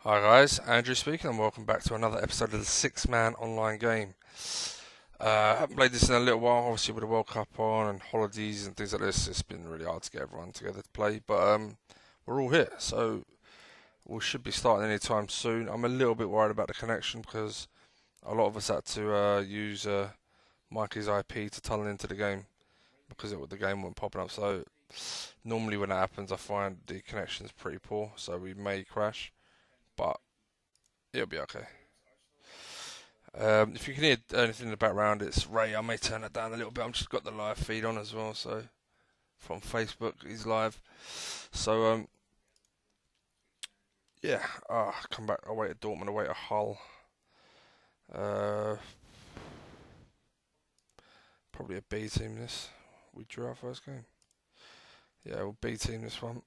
Hi guys, Andrew speaking, and welcome back to another episode of the Six Man Online Game. I haven't played this in a little while, obviously with the World Cup on and holidays and things like this. It's been really hard to get everyone together to play, but we're all here, so we should be starting any time soon. I'm a little bit worried about the connection because a lot of us had to use Mikey's IP to tunnel into the game because the game wasn't popping up. So normally when that happens, I find the connection's pretty poor, so we may crash, but it'll be okay. If you can hear anything in the background, it's Ray. I may turn that down a little bit. I've just got the live feed on as well, so from Facebook, he's live. So yeah. Come back. Away to Dortmund, away to Hull. Uh, Probably a B team. This we drew our first game. Yeah, we'll B team this one.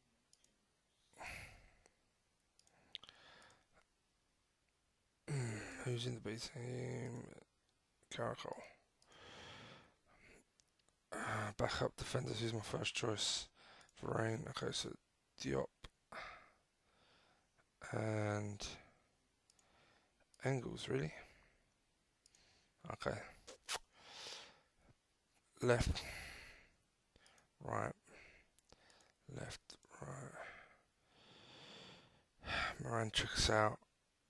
Who's in the B team? Caracol. Backup defenders. Who's my first choice? Varane. Okay, so Diop and Engels. Really? Okay. Left, right, left, right. Moran checks out.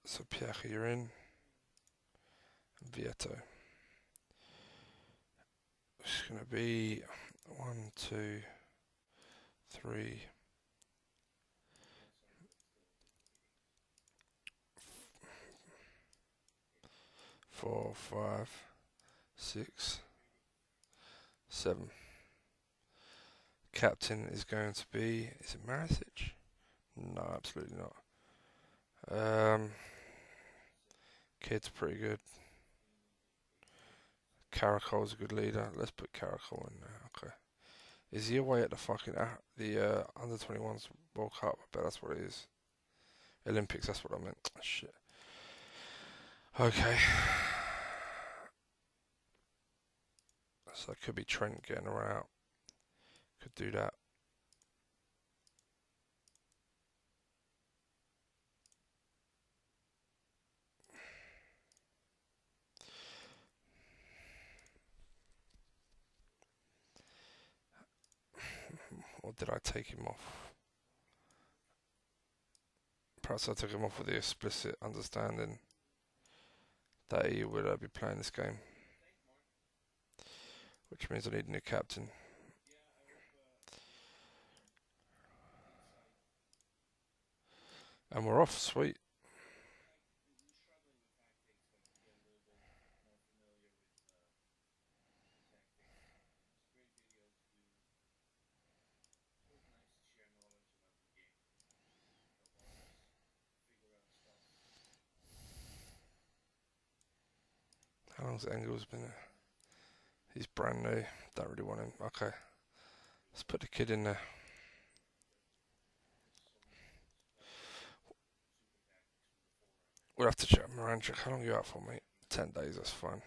So Pierre, you're in. Vieto. It's going to be one, two, three, four, five, six, seven. Captain is going to be. Is it Maricic? No, absolutely not. Kid's pretty good. Caracol's a good leader. Let's put Caracol in there. Okay. Is he away at the fucking the under 21s World Cup? I bet that's what it is. Olympics. That's what I meant. Shit. Okay. So it could be Trent getting her out. Could do that. Or did I take him off? Perhaps I took him off with the explicit understanding that he would be playing this game, which means I need a new captain. And we're off. Sweet. How long's Engels been there? He's brand new. Don't really want him. Okay. Let's put the kid in there. We'll have to check Moranchuk. How long are you out for, mate? 10 days, that's fine.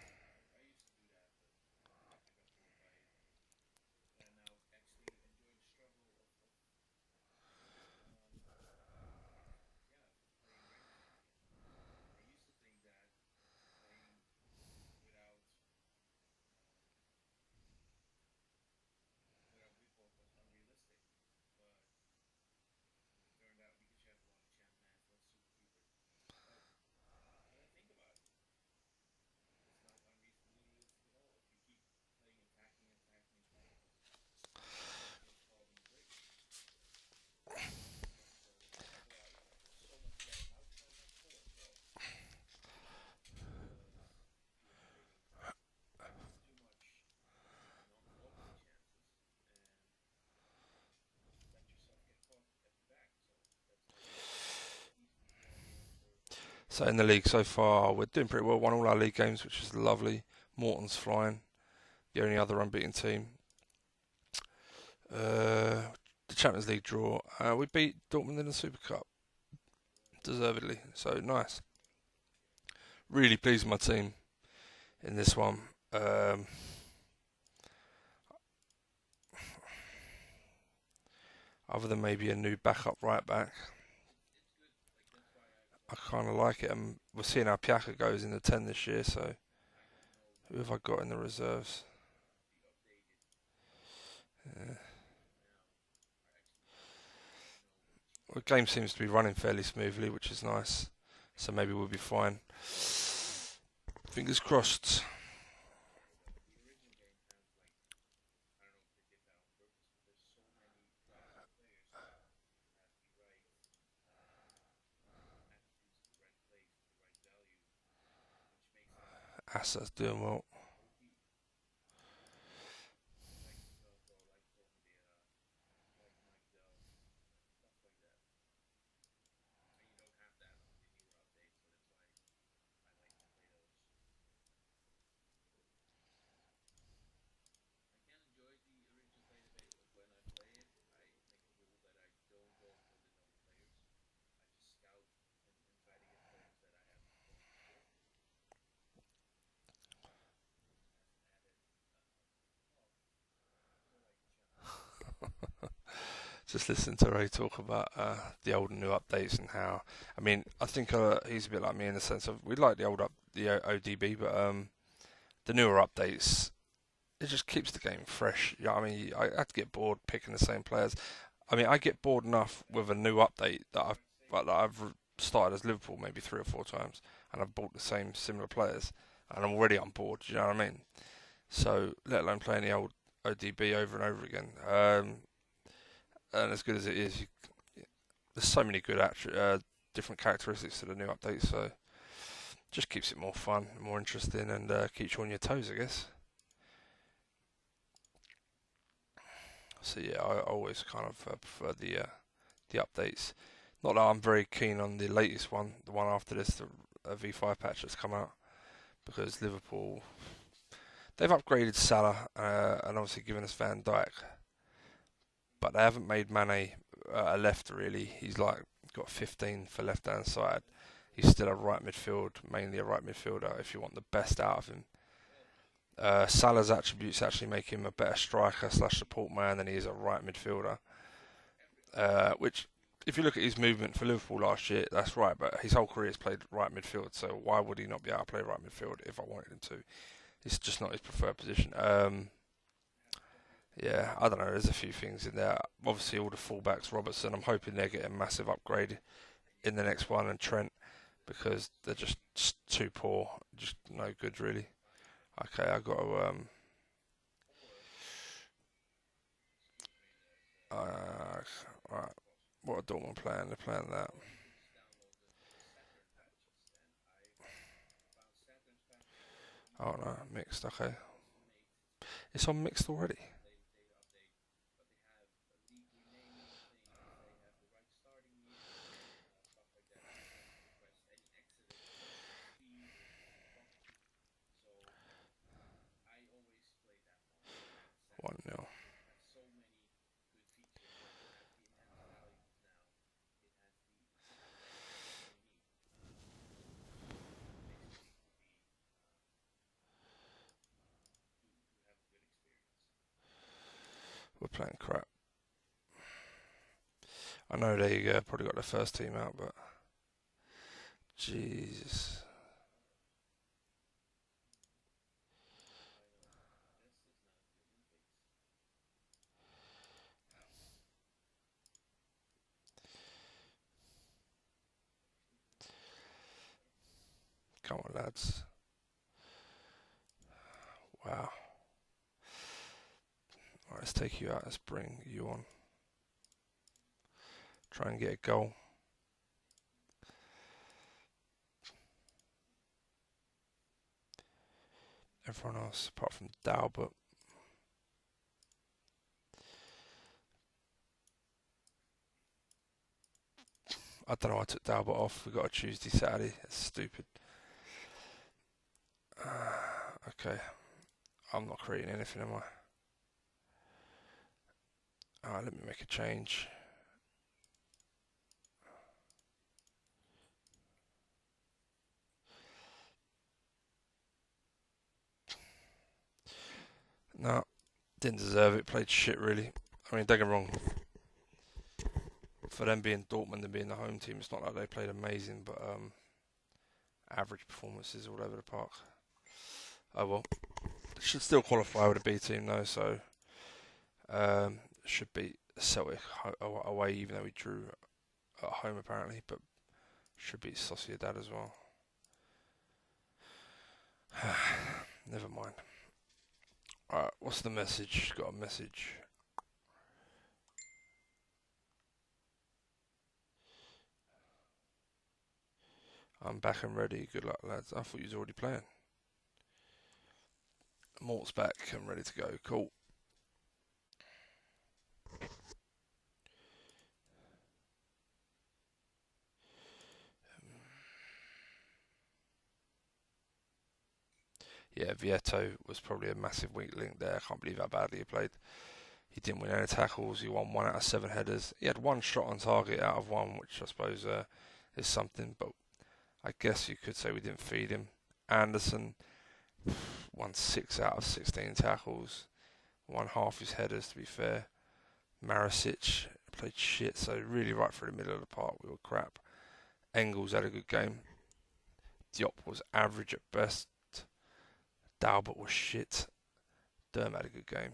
So in the league so far, we're doing pretty well. Won all our league games, which is lovely. Morton's flying. The only other unbeaten team. The Champions League draw. We beat Dortmund in the Super Cup, deservedly. So nice. Really pleased with my team in this one. Um, Other than maybe a new backup right back, I kind of like it, and we're seeing how Piaka goes in the 10 this year. So who have I got in the reserves? Yeah. Well, the game seems to be running fairly smoothly, which is nice. So maybe we'll be fine. Fingers crossed. Assa's doing well. Just listen to Ray talk about the old and new updates and how. I mean, I think he's a bit like me in the sense of we like the ODB, but the newer updates it just keeps the game fresh. You know what I mean, I have to get bored picking the same players. I mean, I get bored enough with a new update that I've started as Liverpool maybe 3 or 4 times, and I've bought the same similar players, and I'm already on board. Do you know what I mean? So let alone playing the old ODB over and over again. And as good as it is, there's so many good different characteristics to the new update. So just keeps it more fun, more interesting, and keeps you on your toes, I guess. So yeah, I always kind of prefer the updates. Not that I'm very keen on the latest one, the one after this, the V5 patch that's come out, because Liverpool they've upgraded Salah and obviously given us Van Dijk, but they haven't made Mane a left really. He's like got 15 for left hand side. He's still a right midfield, mainly a right midfielder. If you want the best out of him, Salah's attributes actually make him a better striker slash support man than he is a right midfielder. Which, if you look at his movement for Liverpool last year, that's right. But his whole career has played right midfield, so why would he not be able to play right midfield if I wanted him to? It's just not his preferred position. Yeah, I don't know. There's a few things in there. Obviously, all the fullbacks, Robertson. I'm hoping they get a massive upgrade in the next one, and Trent because they're just too poor, just no good really. Okay, I got to right. What are Dortmund playing? They're playing that. Oh no, mixed. Okay, it's on mixed already. 1-0. We're playing crap. I know they probably got their first team out, but Jesus, come on, lads. Wow. All right, let's take you out. Let's bring you on. Try and get a goal. Everyone else, apart from Dalbert. I don't know. I took Dalbert off. We got a Tuesday, Saturday. That's stupid. Okay, I'm not creating anything, am I? Alright, let me make a change. No, didn't deserve it. Played shit, really. I mean, don't get me wrong. for them being Dortmund and being the home team, it's not like they played amazing, but average performances all over the park. Oh well, should still qualify with a B team though, so should beat Celtic away, even though we drew at home apparently, but should beat Sociedad as well. Never mind. Alright, what's the message? Got a message. I'm back and ready. Good luck, lads. I thought you was already playing. Mort's back and ready to go. Cool. Yeah, Vieto was probably a massive weak link there. I can't believe how badly he played. He didn't win any tackles. He won 1 out of 7 headers. He had 1 shot on target out of 1, which I suppose is something. But I guess you could say we didn't feed him. Anderson won 6 out of 16 tackles. Won half his headers, to be fair. Maricic played shit, so really right through the middle of the park we were crap. Engels had a good game. Diop was average at best. Dalbert was shit. Derm had a good game.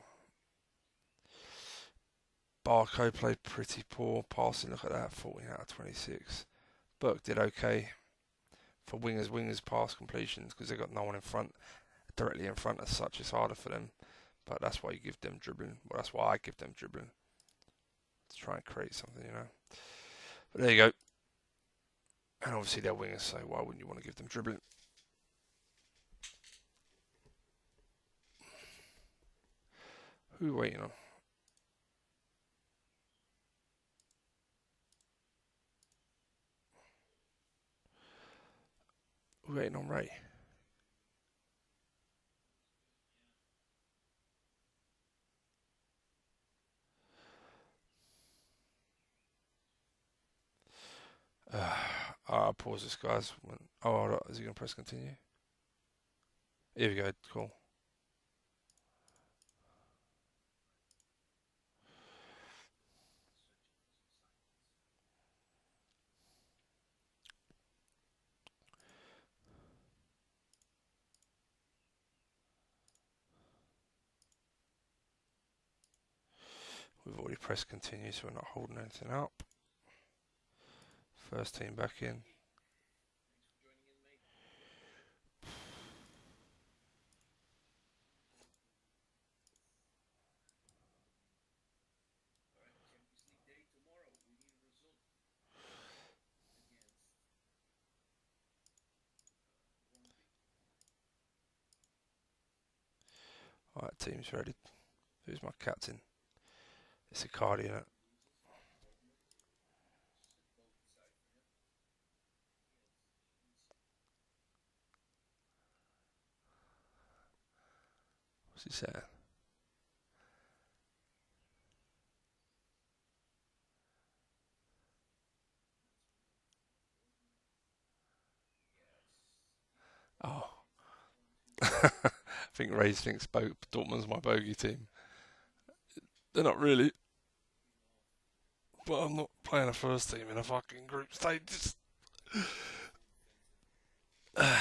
Barco played pretty poor passing. Look at that, 14 out of 26. Burke did okay for wingers pass completions because they got no one in front, directly in front as such. It's harder for them, but that's why you give them dribbling. Well, that's why I give them dribbling to try and create something, you know. But there you go. And obviously they're wingers, so why wouldn't you want to give them dribbling? Who are we waiting on? We're waiting on Ray. I'll pause this, guys. Oh, hold on. Is he going to press continue? Here we go. Cool. We've already pressed continue, so we're not holding anything up. First team back in. Alright, team's ready. Who's my captain? It's Icardi, isn't it? What's he saying? Oh. I think Ray thinks Dortmund's my bogey team. They're not really. But I'm not playing a first team in a fucking group stage. Alright.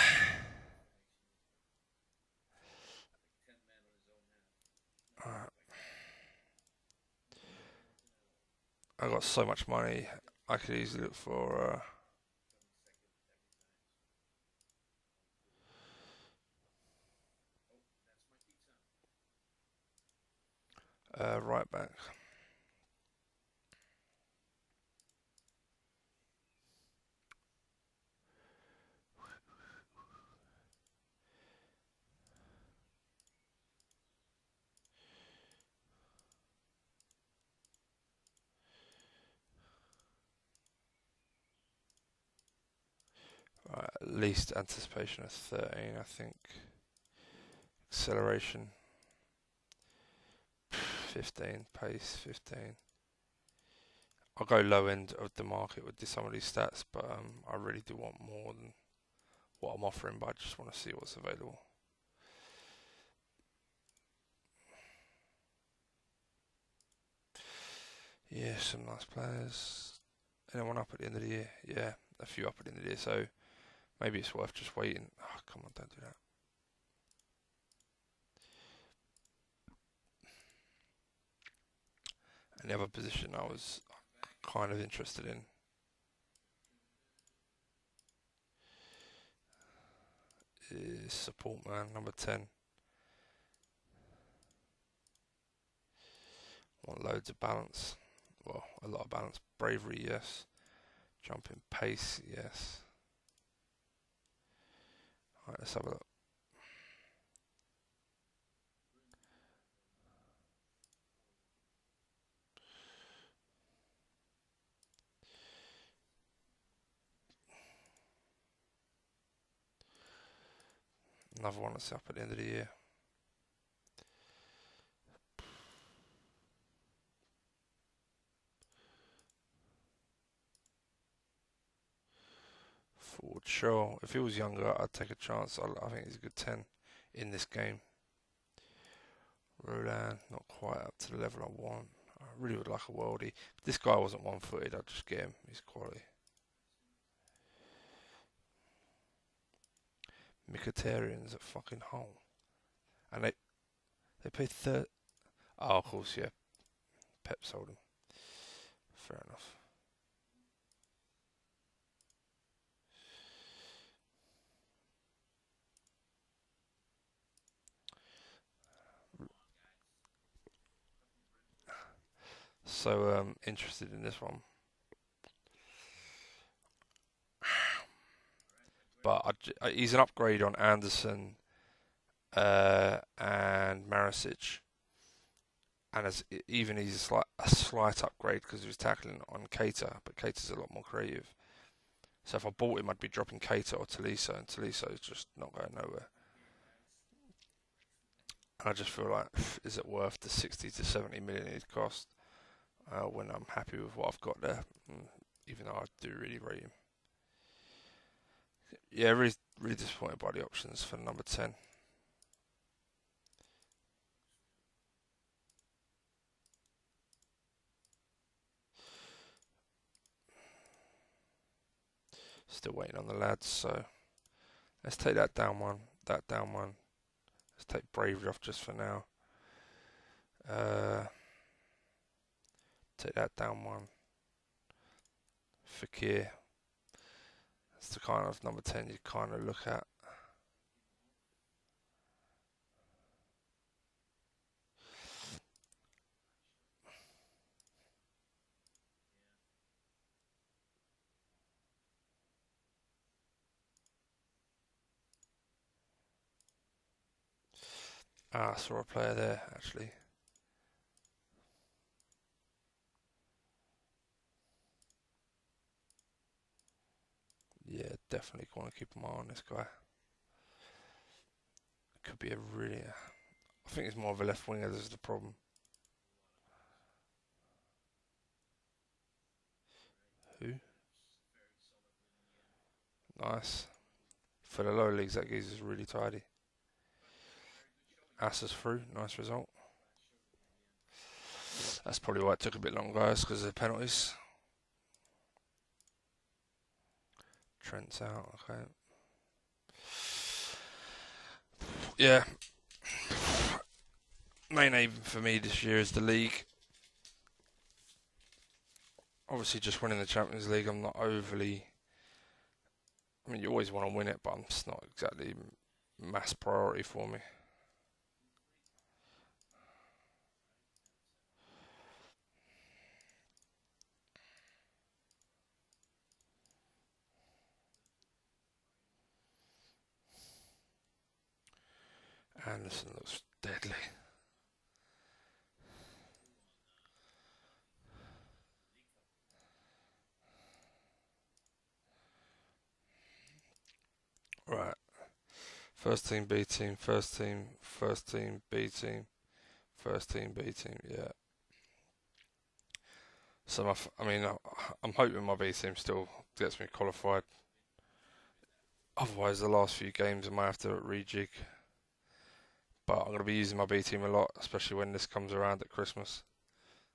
I got so much money. I could easily look for right back. Right, least anticipation of 13, I think. Acceleration 15, pace 15. I'll go low end of the market with some of these stats, but I really do want more than what I'm offering, but I just want to see what's available. Yeah, some nice players. Anyone up at the end of the year? Yeah, a few up at the end of the year, so maybe it's worth just waiting. Oh, come on, don't do that. And the other position I was kind of interested in is support man, number 10. Want loads of balance. Well, a lot of balance. Bravery, yes. Jumping pace, yes. Alright, let's have a look. Another one that's up at the end of the year. Forward, sure. If he was younger, I'd take a chance. I think he's a good 10 in this game. Roland, not quite up to the level I want. I really would like a worldie. If this guy wasn't one-footed, I'd just get him. He's quality. Mkhitaryan's at fucking Hull. And they paid Oh, of course, yeah. Pep sold him. Fair enough. So, interested in this one. But he's an upgrade on Anderson and Maricic. And even he's a slight upgrade because he was tackling on Keita, but Keita's a lot more creative. So if I bought him, I'd be dropping Keita or Tolisso, and Tolisso is just not going nowhere. And I just feel like, is it worth the 60 to 70 million it'd cost when I'm happy with what I've got there, even though I do really rate him. Yeah, really, really disappointed by the options for number 10. Still waiting on the lads, so let's take that down one, that down one. Let's take Bravery off just for now. Take that down one. Fekir. That's the kind of number 10 you kind of look at. Ah, I saw a player there actually. Yeah, definitely want to keep an eye on this guy. Could be a really. I think it's more of a left winger. This is the problem. Who? Nice. For the lower leagues, that geezer's really tidy. Asses through. Nice result. That's probably why it took a bit longer, guys, because of the penalties. Trent's out. Okay. Yeah. Main aim for me this year is the league. Obviously, just winning the Champions League, I'm not overly. I mean, you always want to win it, but it's not exactly mass priority for me. Anderson looks deadly. Right. First team, B team, first team, B team, first team, B team. Yeah. So I'm hoping my B team still gets me qualified. Otherwise, the last few games I might have to rejig. But I'm going to be using my B team a lot, especially when this comes around at Christmas.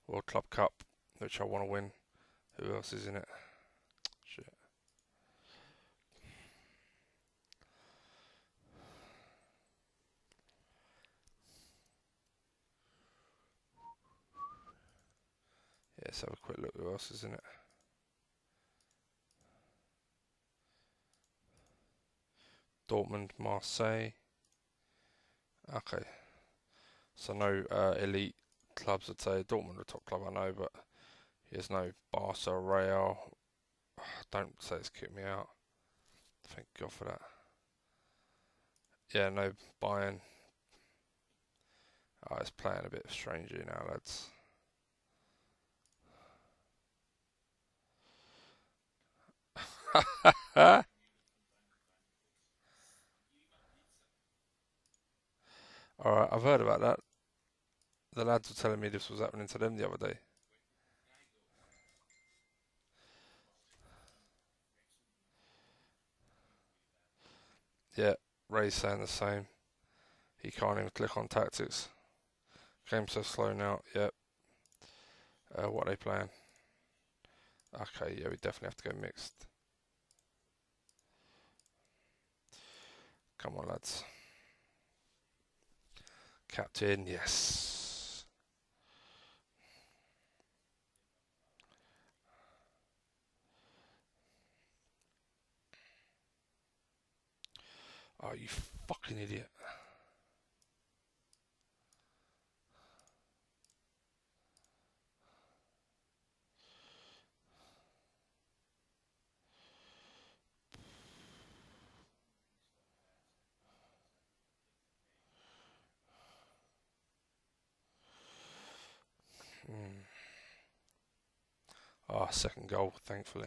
World Club Cup, which I want to win. Who else is in it? let's have a quick look who else is in it. Dortmund, Marseille. Okay. So no elite clubs, I'd say. Dortmund are the top club, I know, but there's no Barca, Real. Don't say it's kicked me out. Thank God for that. Yeah, no Bayern. Oh, it's playing a bit strangely now, lads. Alright, I've heard about that. The lads were telling me this was happening to them the other day. Yeah, Ray's saying the same. He can't even click on tactics. Game's so slow now. Yep. What are they playing? Okay, yeah, we definitely have to go mixed. Come on, lads. Captain, yes. Oh, you fucking idiot. Mm. Oh, second goal, thankfully.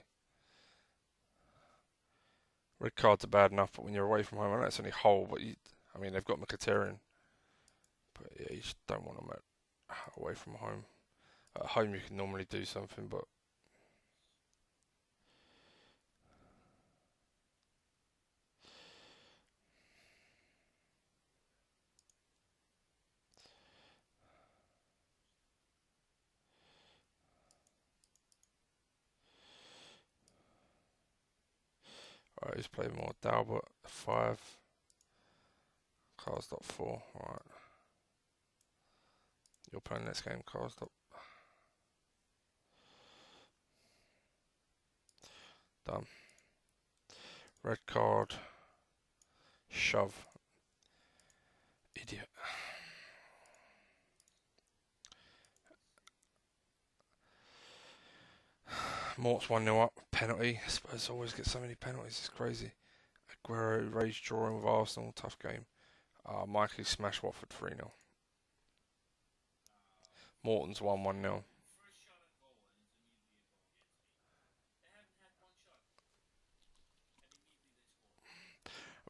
Red cards are bad enough, but when you're away from home, I know it's only Hull, but I mean, they've got Mkhitaryan. But yeah, you just don't want them away from home. At home, you can normally do something, but alright, who's playing more? Dalbert, 5. Carl's 4. Alright. You're playing next game, Carl's. Done. Red card. Shove. Idiot. Mort's 1-0 up. Penalty. Spurs always get so many penalties. It's crazy. Aguero raised drawing with Arsenal. Tough game. Mikey smashed Watford 3-0. Morton's 1-1-0.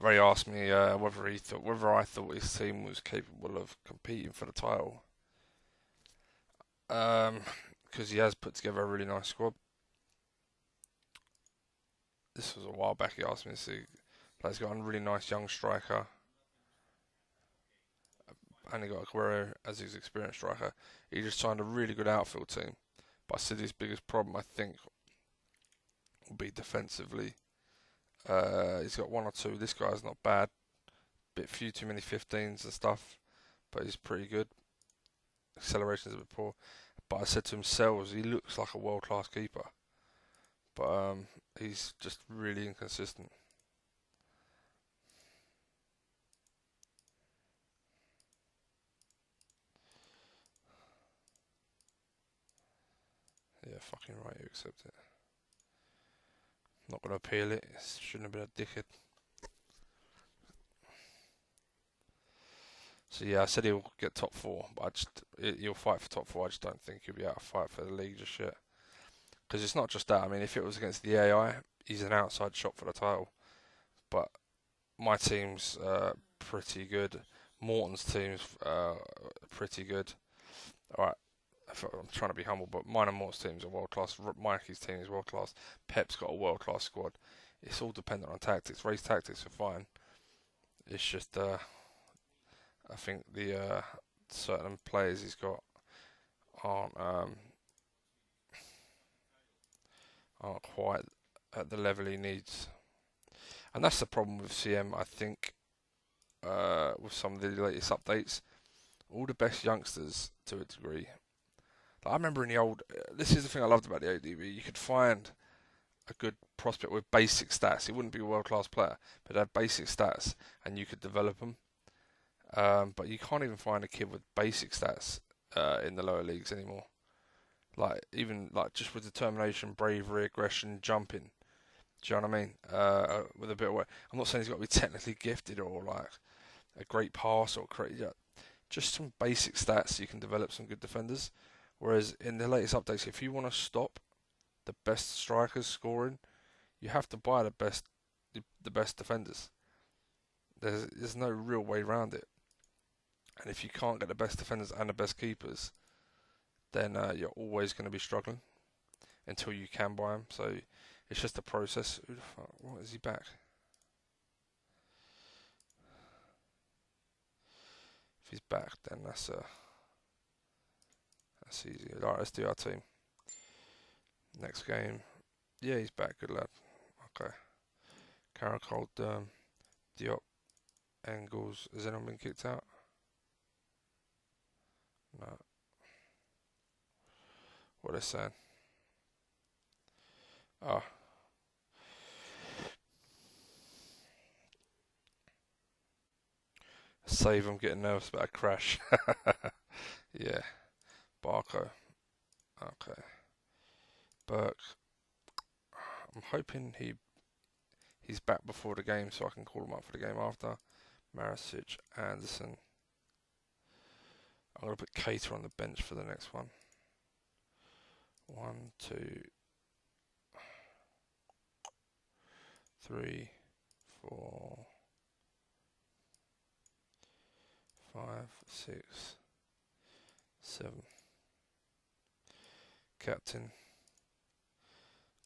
Ray asked me whether I thought his team was capable of competing for the title. Because he has put together a really nice squad. This was a while back. He asked me to see. He's got a really nice young striker, and he got Aguero as his experienced striker. He just signed a really good outfield team. But I said his biggest problem, I think, will be defensively. He's got one or two. This guy's not bad. Bit few too many 15s and stuff, but he's pretty good. Acceleration's a bit poor. But I said to him, Sells, he looks like a world class keeper. But he's just really inconsistent. Yeah, fucking right, you accept it. Not gonna appeal it. Shouldn't have been a dickhead. So yeah, I said he'll get top 4, but he'll fight for top 4. I just don't think he'll be able to fight for the league just yet. Because it's not just that. I mean, if it was against the AI, he's an outside shot for the title. But my team's pretty good. Morton's team's pretty good. All right, I'm trying to be humble, but mine and Morton's teams are world class. Mikey's team is world class. Pep's got a world class squad. It's all dependent on tactics. Race tactics are fine. It's just I think the certain players he's got aren't aren't quite at the level he needs, and that's the problem with CM. I think with some of the latest updates, all the best youngsters to a degree, Like, I remember in the old. This is the thing I loved about the ADB. You could find a good prospect with basic stats. He wouldn't be a world class player, but have basic stats, and you could develop them. But you can't even find a kid with basic stats in the lower leagues anymore. Like even like just with determination, bravery, aggression, jumping. Do you know what I mean? With a bit of work. I'm not saying he's got to be technically gifted or like a great pass or create. Yeah, just some basic stats you can develop some good defenders. Whereas in the latest updates, if you want to stop the best strikers scoring, you have to buy the best defenders. There's no real way around it. And if you can't get the best defenders and the best keepers, then you're always going to be struggling until you can buy them. So it's just a process. Who the fuck? What is he back? If he's back, then that's easy. Alright, let's do our team. Next game. Yeah, he's back. Good lad. Okay. Caracol, Diop, Engels. Has anyone been kicked out? No. What are they saying? Oh. Save, I'm getting nervous about a crash. Yeah. Barco. Okay. Burke. I'm hoping he's back before the game so I can call him up for the game after. Maricic, Anderson. I'm going to put Cater on the bench for the next one. 1, 2, 3, 4, 5, 6, 7. Captain.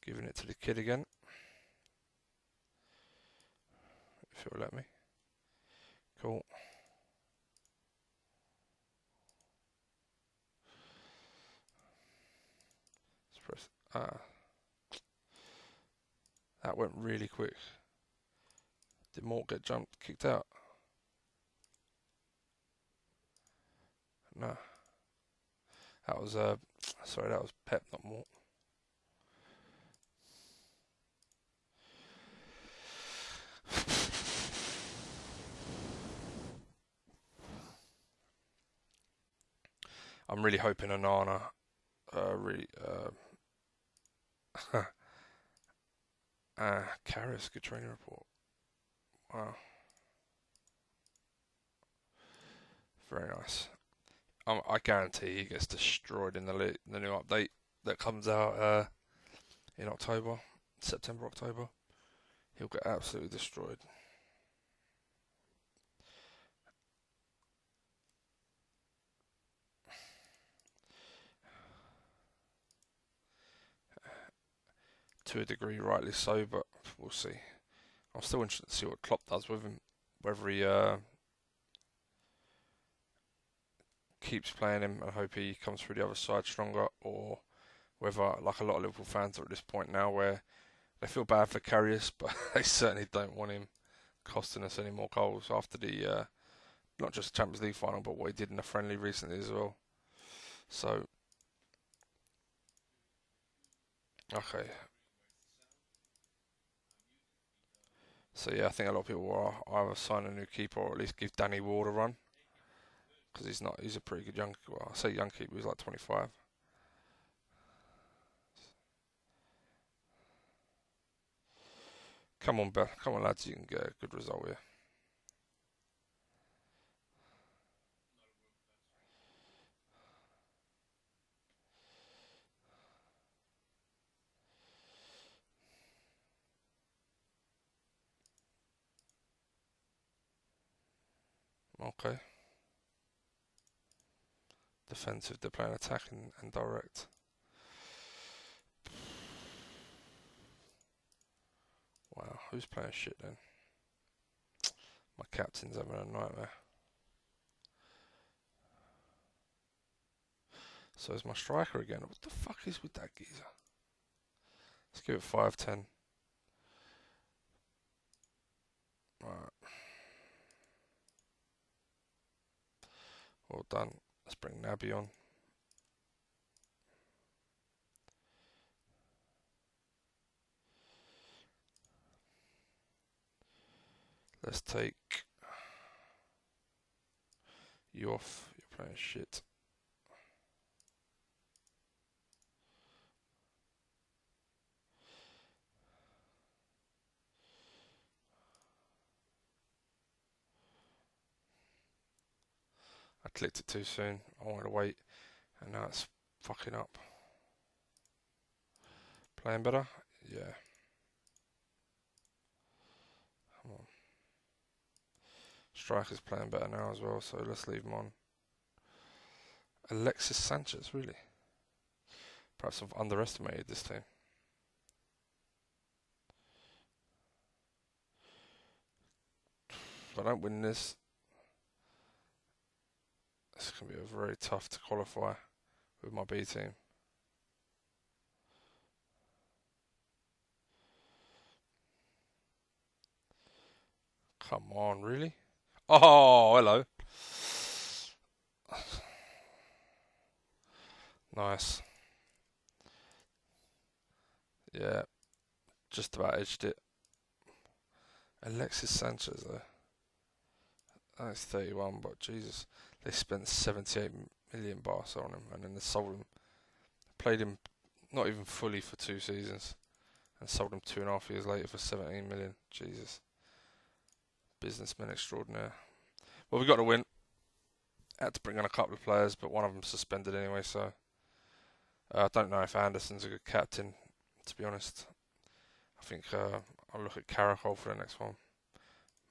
Giving it to the kid again. If it'll let me. Cool. Let's press. That went really quick. Did Mort get kicked out? No. That was sorry, that was Pep, not Mort. I'm really hoping Onana really Karras, good training report. Wow. Very nice. I guarantee he gets destroyed in the new update that comes out in October, September, October. He'll get absolutely destroyed. To a degree, rightly so, but we'll see. I'm still interested to see what Klopp does with him, whether he keeps playing him and hope he comes through the other side stronger, or whether, like a lot of Liverpool fans are at this point now, where they feel bad for Karius, but they certainly don't want him costing us any more goals after the not just the Champions League final, but what he did in the friendly recently as well. So, okay. So yeah, I think a lot of people will either sign a new keeper or at least give Danny Ward a run because he's a pretty good young. Well, I say young keeper, he's like 25. Come on, come on, lads, you can get a good result here. Okay. Defensive, they're playing attacking and direct. Wow, who's playing shit then? My captain's having a nightmare. So is my striker again. What the fuck is with that geezer? Let's give it 5-10. Alright. Well done. Let's bring Naby on. Let's take you off. You're playing shit. I clicked it too soon. I wanted to wait, and now it's fucking up. Playing better? Yeah. Come on. Striker's playing better now as well, so let's leave him on. Alexis Sanchez, really? Perhaps I've underestimated this team. If I don't win this, it's going to be very tough to qualify with my B team. Come on, really? Oh, hello. Nice. Yeah, just about edged it. Alexis Sanchez, though. That's 31, but Jesus. They spent 78 million Barca on him, and then they sold him. Played him not even fully for 2 seasons, and sold him 2.5 years later for 17 million. Jesus. Businessmen extraordinaire. Well, we got to win. Had to bring on a couple of players, but one of them suspended anyway, so I don't know if Anderson's a good captain, to be honest. I think I'll look at Caracol for the next one.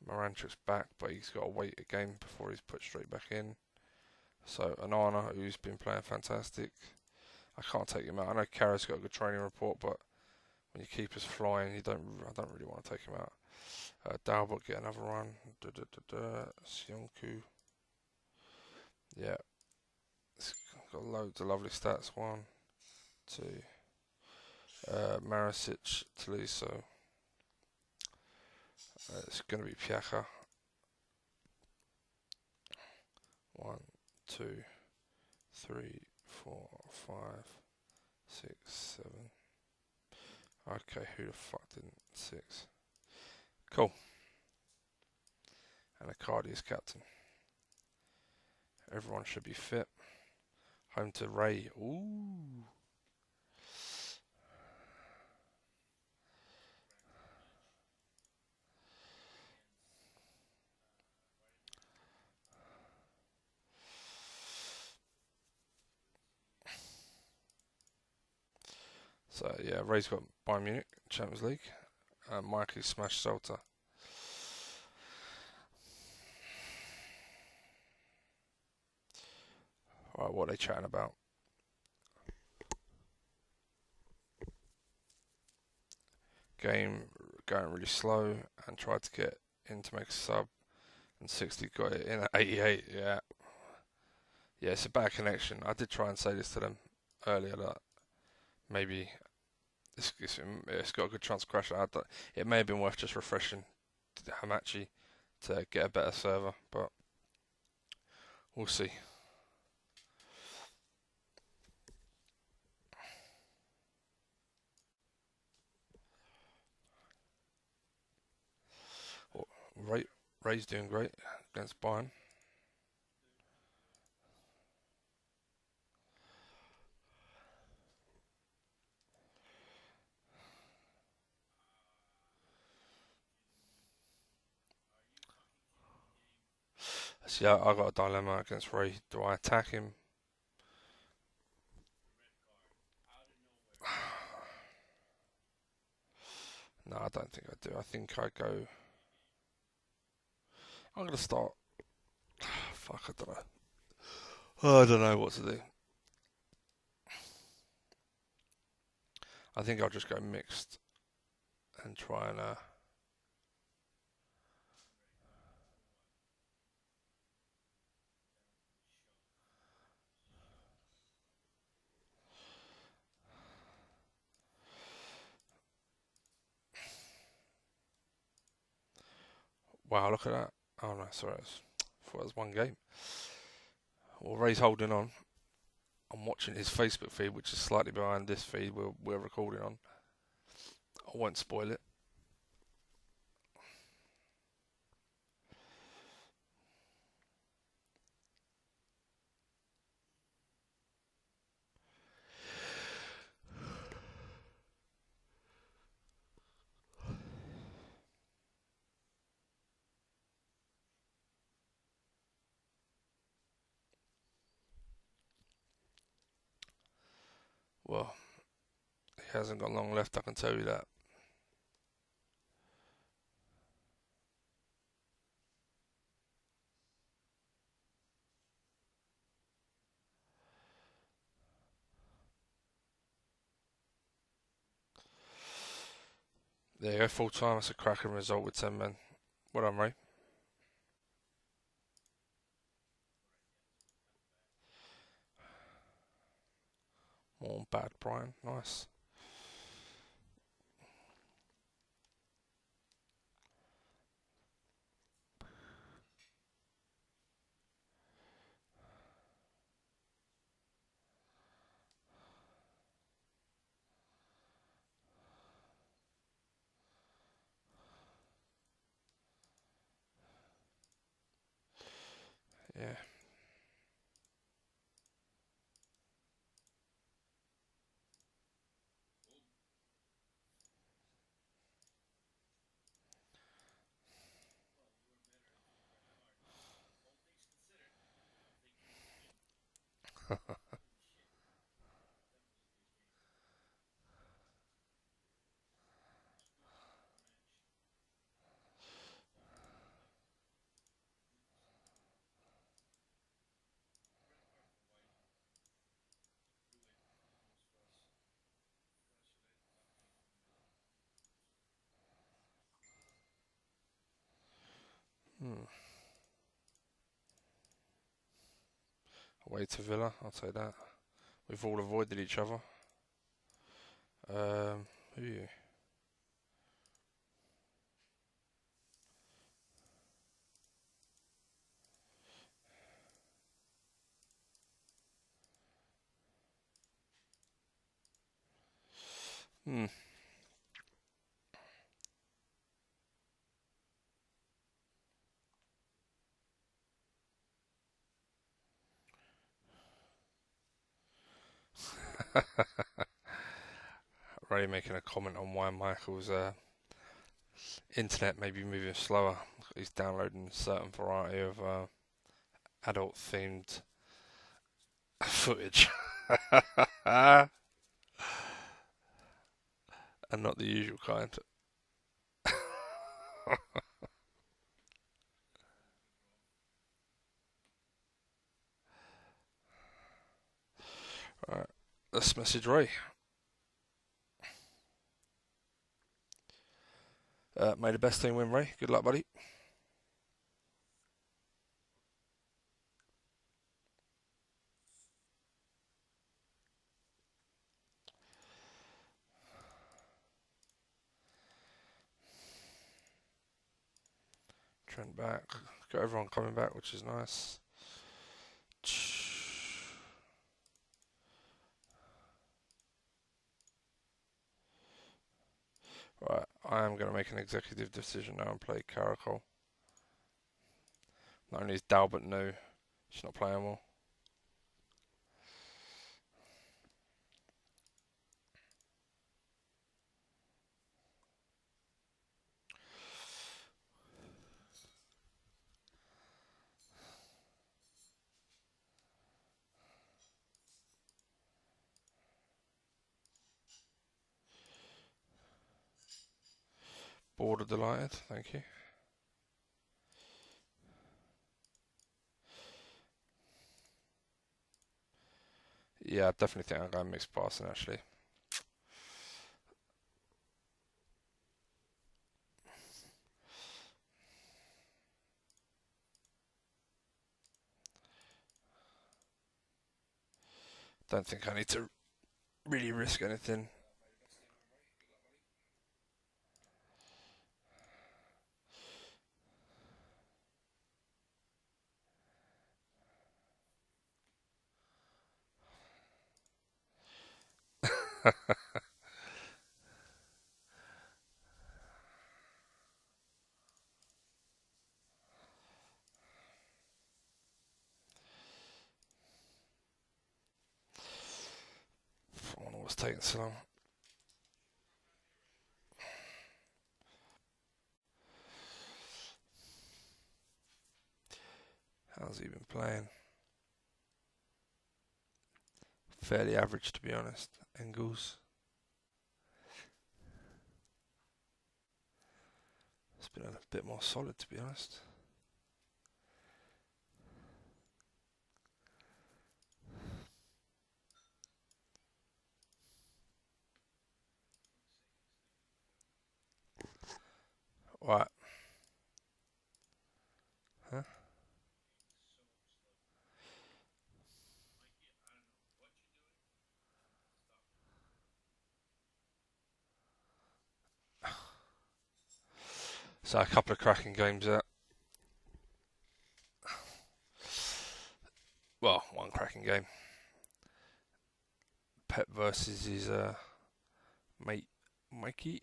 Moranchuk's back, but he's got to wait a game before he's put straight back in. So Onana, who's been playing fantastic, I can't take him out. I know Carra's got a good training report, but when your keeper's flying, I don't really want to take him out. Dalbert get another run. Sionku. Yeah. It's got loads of lovely stats. 1, 2. Maricic, Tolisso. It's going to be Piacha. 1, 2, 3, 4, 5, 6, 7. Okay, who the fuck didn't? 6. Cool. And Icardi's captain. Everyone should be fit. Home to Ray. Ooh. So yeah, Ray's got Bayern Munich, Champions League. Mikey smashed Celta. Alright, what are they chatting about? Game going really slow and tried to get in to make a sub, and 60 got it in at 88. Yeah, it's a bad connection. I did try and say this to them earlier that maybe it's got a good chance of crashing. It may have been worth just refreshing Hamachi to get a better server, but we'll see. Ray's doing great against Bayern. See, I got a dilemma against Ray. Do I attack him? No, I don't think I do. I think I go. I'm gonna start. Fuck, I don't know. Oh, I don't know what to do. I think I'll just go mixed and try and. Wow, look at that. Oh no, sorry, I thought it was one game. Well, Ray's holding on. I'm watching his Facebook feed, which is slightly behind this feed we're recording on. I won't spoil it. hasn't got long left, I can tell you that. There you go, full time. That's a cracking result with 10 men. Well done, Ray. More bad, Brian. Nice. Yeah. Away to Villa, I'll take that. We've all avoided each other. Who are you? Hmm. Ray making a comment on why Michael's internet may be moving slower. He's downloading a certain variety of adult-themed footage, and not the usual kind. Right, let's message Ray. May the best team win, Ray. Good luck, buddy. Trent back. Got everyone coming back, which is nice. Right, I am going to make an executive decision now and play Caracol. Not only is Dalbert new, she's not playing well. Border delighted, thank you. Yeah, I definitely think I'm going mixed passing actually. Don't think I need to really risk anything. I wonder what's taking so long. How's he been playing? Fairly average, to be honest. Engels. It's been a bit more solid, to be honest. Right. Huh? So a couple of cracking games out. Well, one cracking game. Pep versus his mate Mikey.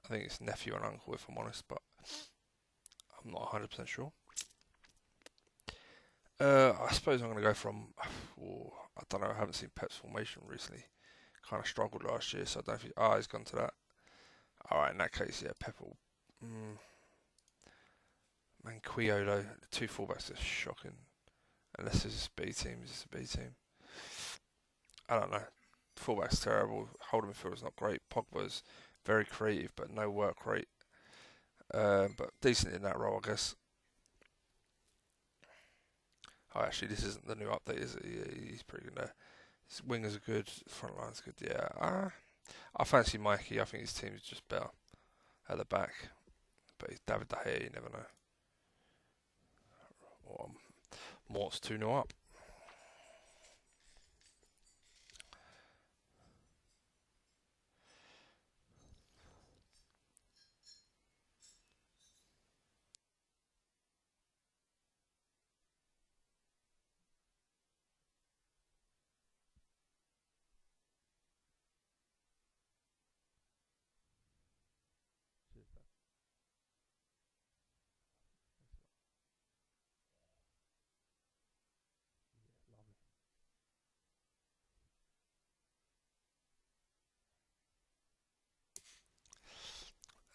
I think it's nephew and uncle, if I'm honest, but I'm not 100% sure. I suppose I'm going to go from. Oh, I don't know. I haven't seen Pep's formation recently. Kind of struggled last year, so I don't know if he's gone to that. All right, in that case, yeah, Pep will. Manquillo, the two fullbacks are shocking. Unless it's a B team, it's a B team. I don't know. Fullback's terrible. Holding midfielder's not great. Pogba's very creative, but no work rate. But decent in that role, I guess. Oh, actually, this isn't the new update, is it? Yeah, he's pretty good there. His wingers are good. Front line's good. Yeah. I fancy Mikey. I think his team's just better at the back. But he's David De Gea, you never know. Or Mort's 2-0 up.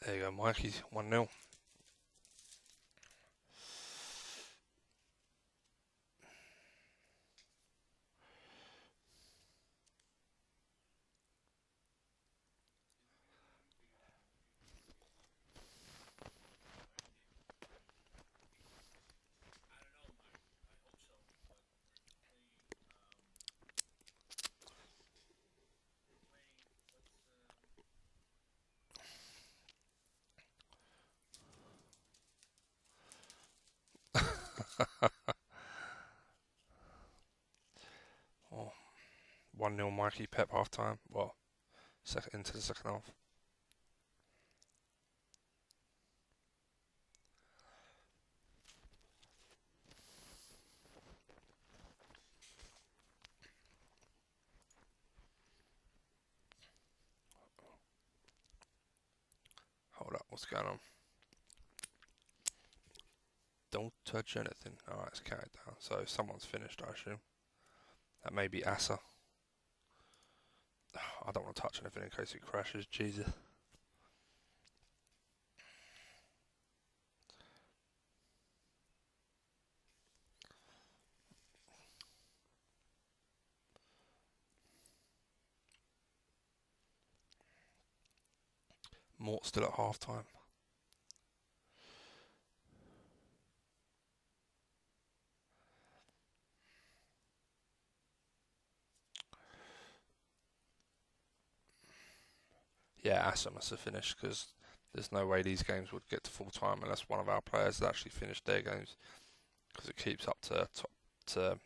There you go, Mikey's 1-0. Oh, 1-0 Mikey, Pep half time. Well, into the second half. Hold up, what's going on? Don't touch anything. Alright, it's counted down. So someone's finished, I assume. That may be Asa. I don't want to touch anything in case it crashes. Jesus. Mort still at half time. Yeah, Asa must have finished because there's no way these games would get to full time unless one of our players had actually finished their games because it keeps up to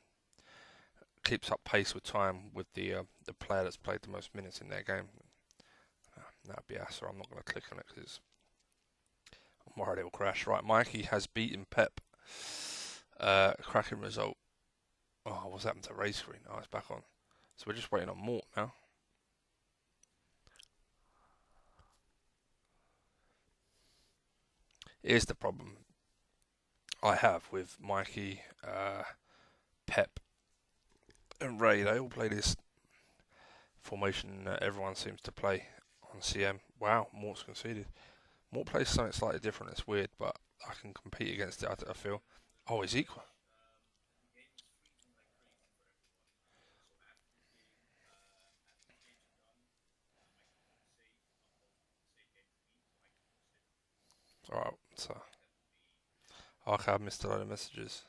keeps up pace with time with the player that's played the most minutes in their game. That'd be Asa. I'm not going to click on it because I'm worried it will crash. Right, Mikey has beaten Pep. Cracking result. Oh, what's happened to race screen? Oh, it's back on. So we're just waiting on Mort now. Here's the problem I have with Mikey, Pep, and Ray. They all play this formation that everyone seems to play on CM. Wow, Mort's conceded. Mort plays something slightly different. It's weird, but I can compete against it, I feel. Oh, it's equal. Alright, so okay, I missed a lot of messages.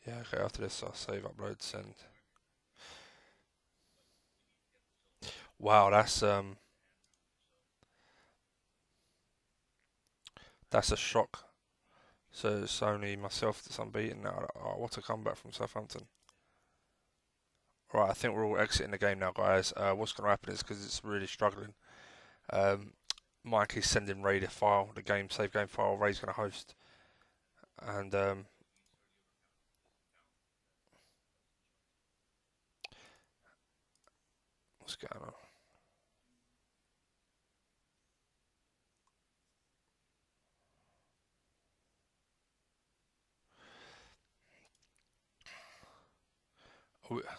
Yeah, okay, after this I'll save, upload, send. Wow, that's a shock. So it's only myself that's unbeaten now. Oh, what a comeback from Southampton. Right, I think we're all exiting the game now, guys. What's going to happen is because it's really struggling. Um, Mike is sending Ray the file, the game save game file. Ray's going to host, and what's going on?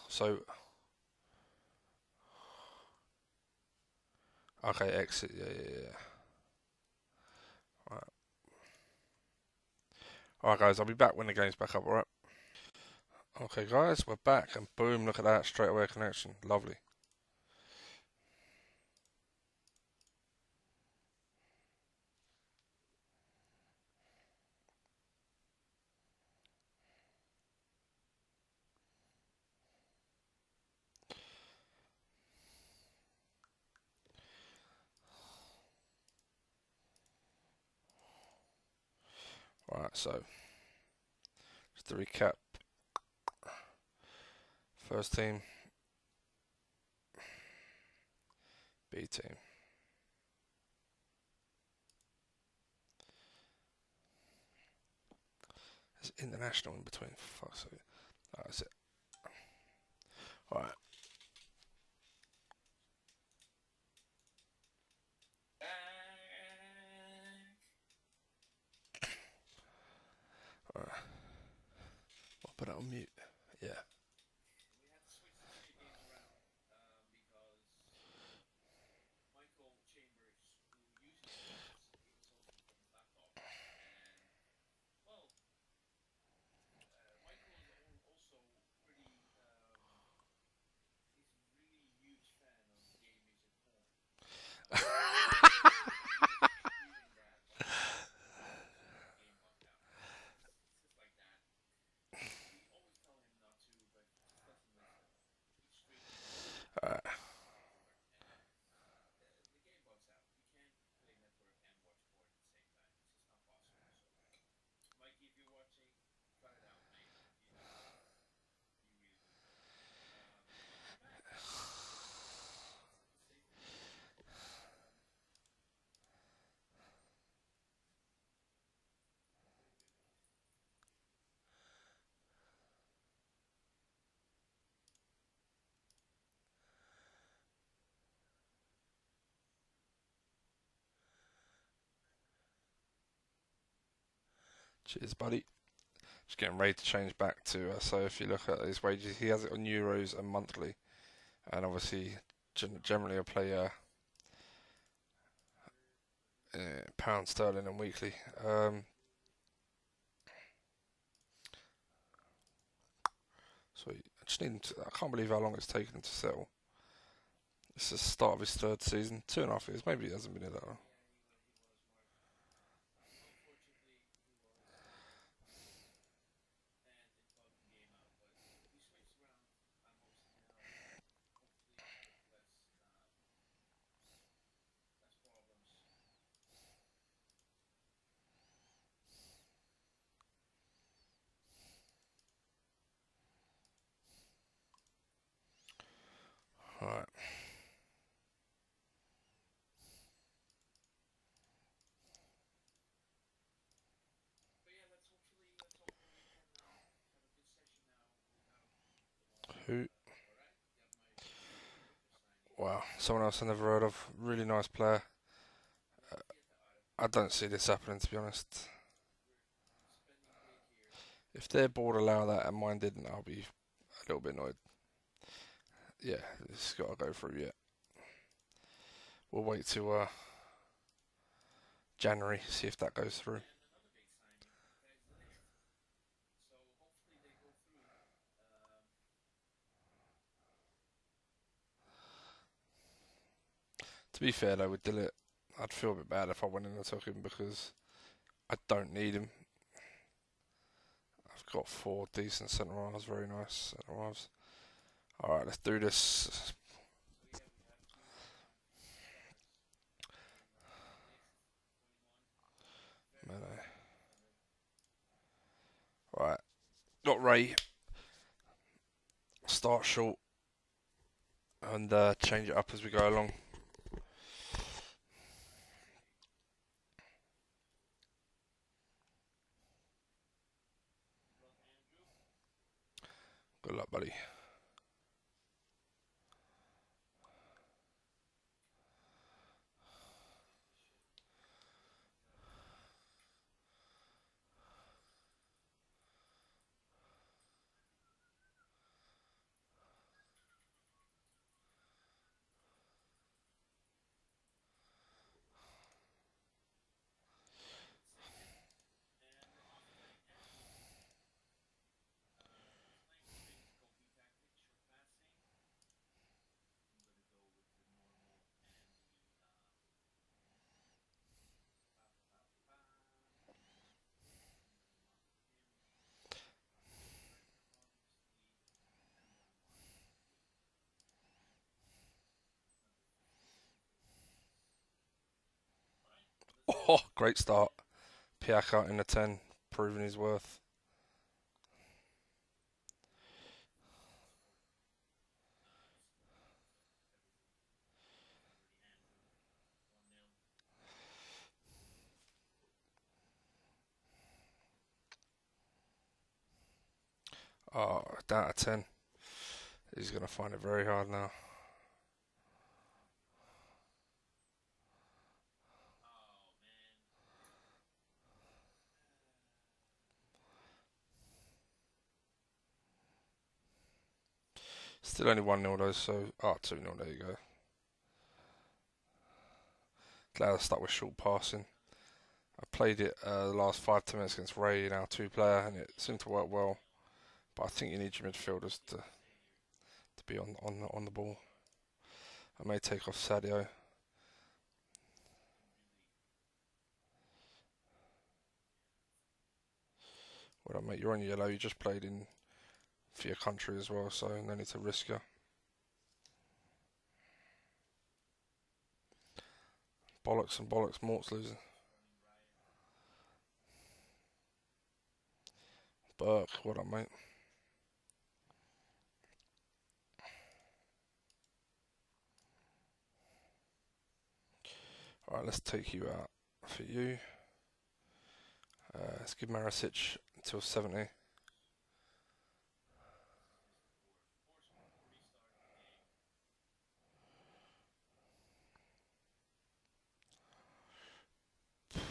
So okay, exit. Yeah, yeah, yeah. Right. All right, guys. I'll be back when the game's back up. All right. Okay, guys, we're back, and boom! Look at that, straight away connection. Lovely. All right, so just to recap, first team, B team. There's international in between. For fuck's sake. That's it. All right. All right. I'll put it on mute. Yeah. All right. Cheers, buddy. Just getting ready to change back to. So if you look at his wages, he has it on euros and monthly, and obviously generally I play pound sterling and weekly. So I just need him to. I can't believe how long it's taken him to settle. It's the start of his third season, 2.5 years. Maybe he hasn't been here that long. All right. Who? Wow. Someone else I never heard of. Really nice player. I don't see this happening, to be honest. If their board allow that and mine didn't, I'll be a little bit annoyed. Yeah, it's got to go through yet. We'll wait till January, see if that goes through. To be fair though, with Dillit, I'd feel a bit bad if I went in and took him because I don't need him. I've got 4 decent centre halves, very nice centre halves. Alright, let's do this. Melee. Right, got Ray. Start short and change it up as we go along. Good luck, buddy. Oh, great start. Piaka in the 10, proving his worth. Oh, down to 10. He's going to find it very hard now. Still only 1-0 though, so... Oh, 2-0, there you go. Glad I stuck with short passing. I played it the last 5-10 minutes against Ray in our 2-player, and it seemed to work well. But I think you need your midfielders to be on the ball. I may take off Sadio. Well, mate, you're on yellow. You just played in for your country as well, so no need to risk you. Bollocks and bollocks. Mort's losing. Burke, what up, mate? Alright, let's take you out for you. Let's give Marisic until 70.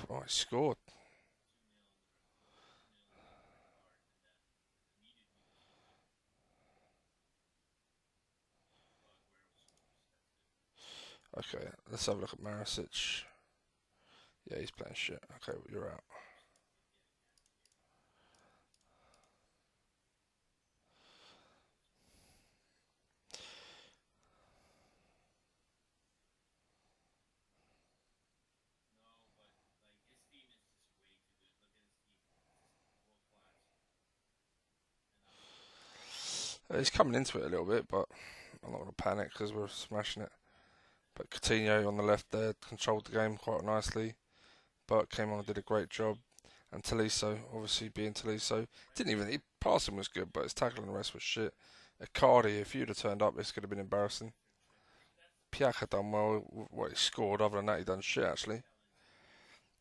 Oh, he scored. Okay, let's have a look at Marisic. Yeah, he's playing shit. Okay, well, you're out. He's coming into it a little bit, but I'm not going to panic because we're smashing it. But Coutinho on the left there controlled the game quite nicely. Burke came on and did a great job. And Tolisso, obviously being Tolisso, didn't even. His passing was good, but his tackling and the rest was shit. Icardi, if you'd have turned up, this could have been embarrassing. Piaka done well. What he scored, other than that, he done shit actually.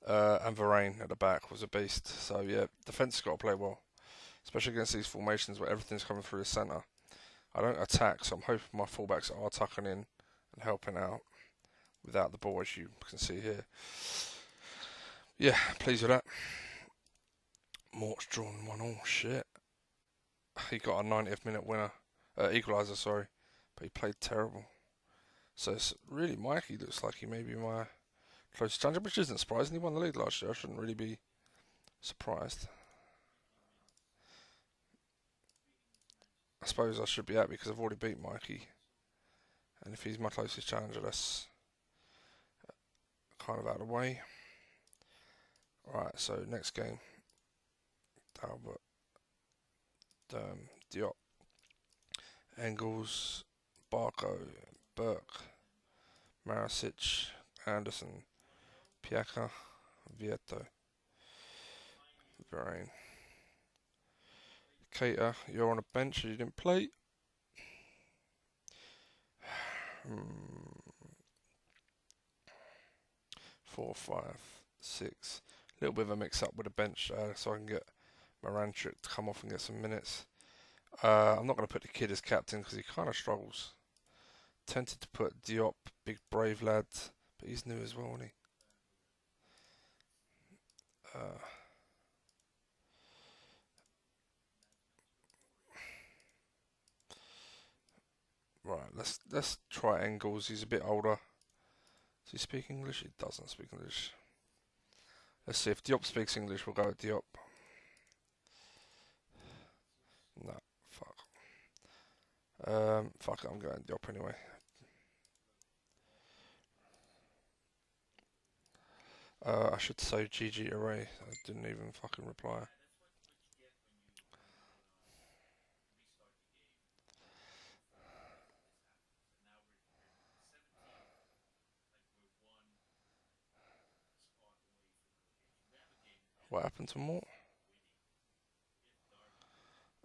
And Varane at the back was a beast. So yeah, defence has got to play well, especially against these formations where everything's coming through the centre. I don't attack, so I'm hoping my fullbacks are tucking in and helping out without the ball, as you can see here. Yeah, pleased with that. Mort's drawn 1-1. Shit. He got a 90th minute winner, equaliser, sorry, but he played terrible. So it's really Mikey looks like he may be my closest challenger, which isn't surprising. He won the league last year. I shouldn't really be surprised. I suppose I should be happy because I've already beat Mikey, and if he's my closest challenger, that's kind of out of the way. Alright, so next game. Albert, Diop, Engels, Barco, Burke, Marasic, Anderson, Piaka, Vieto, Varane. Keita, you're on a bench, you didn't play. 4, 5, 6. A little bit of a mix up with the bench so I can get Moranchuk to come off and get some minutes. I'm not going to put the kid as captain because he kind of struggles. Tempted to put Diop, big brave lad, but he's new as well, isn't he? Right, let's try Engels. He's a bit older. Does he speak English? He doesn't speak English. Let's see if Diop speaks English. We'll go with Diop. No, fuck. Fuck it, I'm going Diop anyway. I should say GG Array. I didn't even fucking reply. What happened to Mort?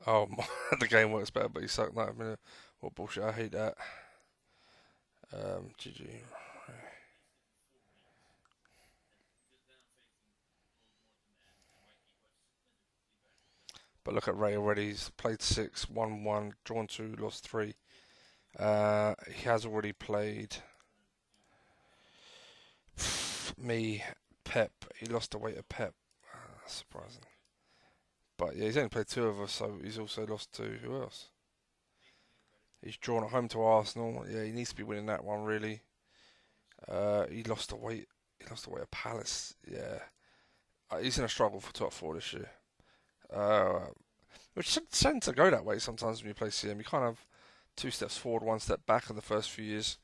Oh, the game works better, but he sucked 90 minutes. What bullshit, I hate that. GG. But look at Ray already. He's played 6, won 1, drawn 2, lost 3. He has already played me, Pep. He lost the weight of Pep. Surprising. But yeah, he's only played 2 of us, so he's also lost to who else? He's drawn at home to Arsenal. Yeah, he needs to be winning that one really. He lost the weight. He lost the weight of Palace. Yeah, he's in a struggle for top 4 this year. Which tends to go that way sometimes when you play CM. You kind of 2 steps forward, 1 step back in the first few years.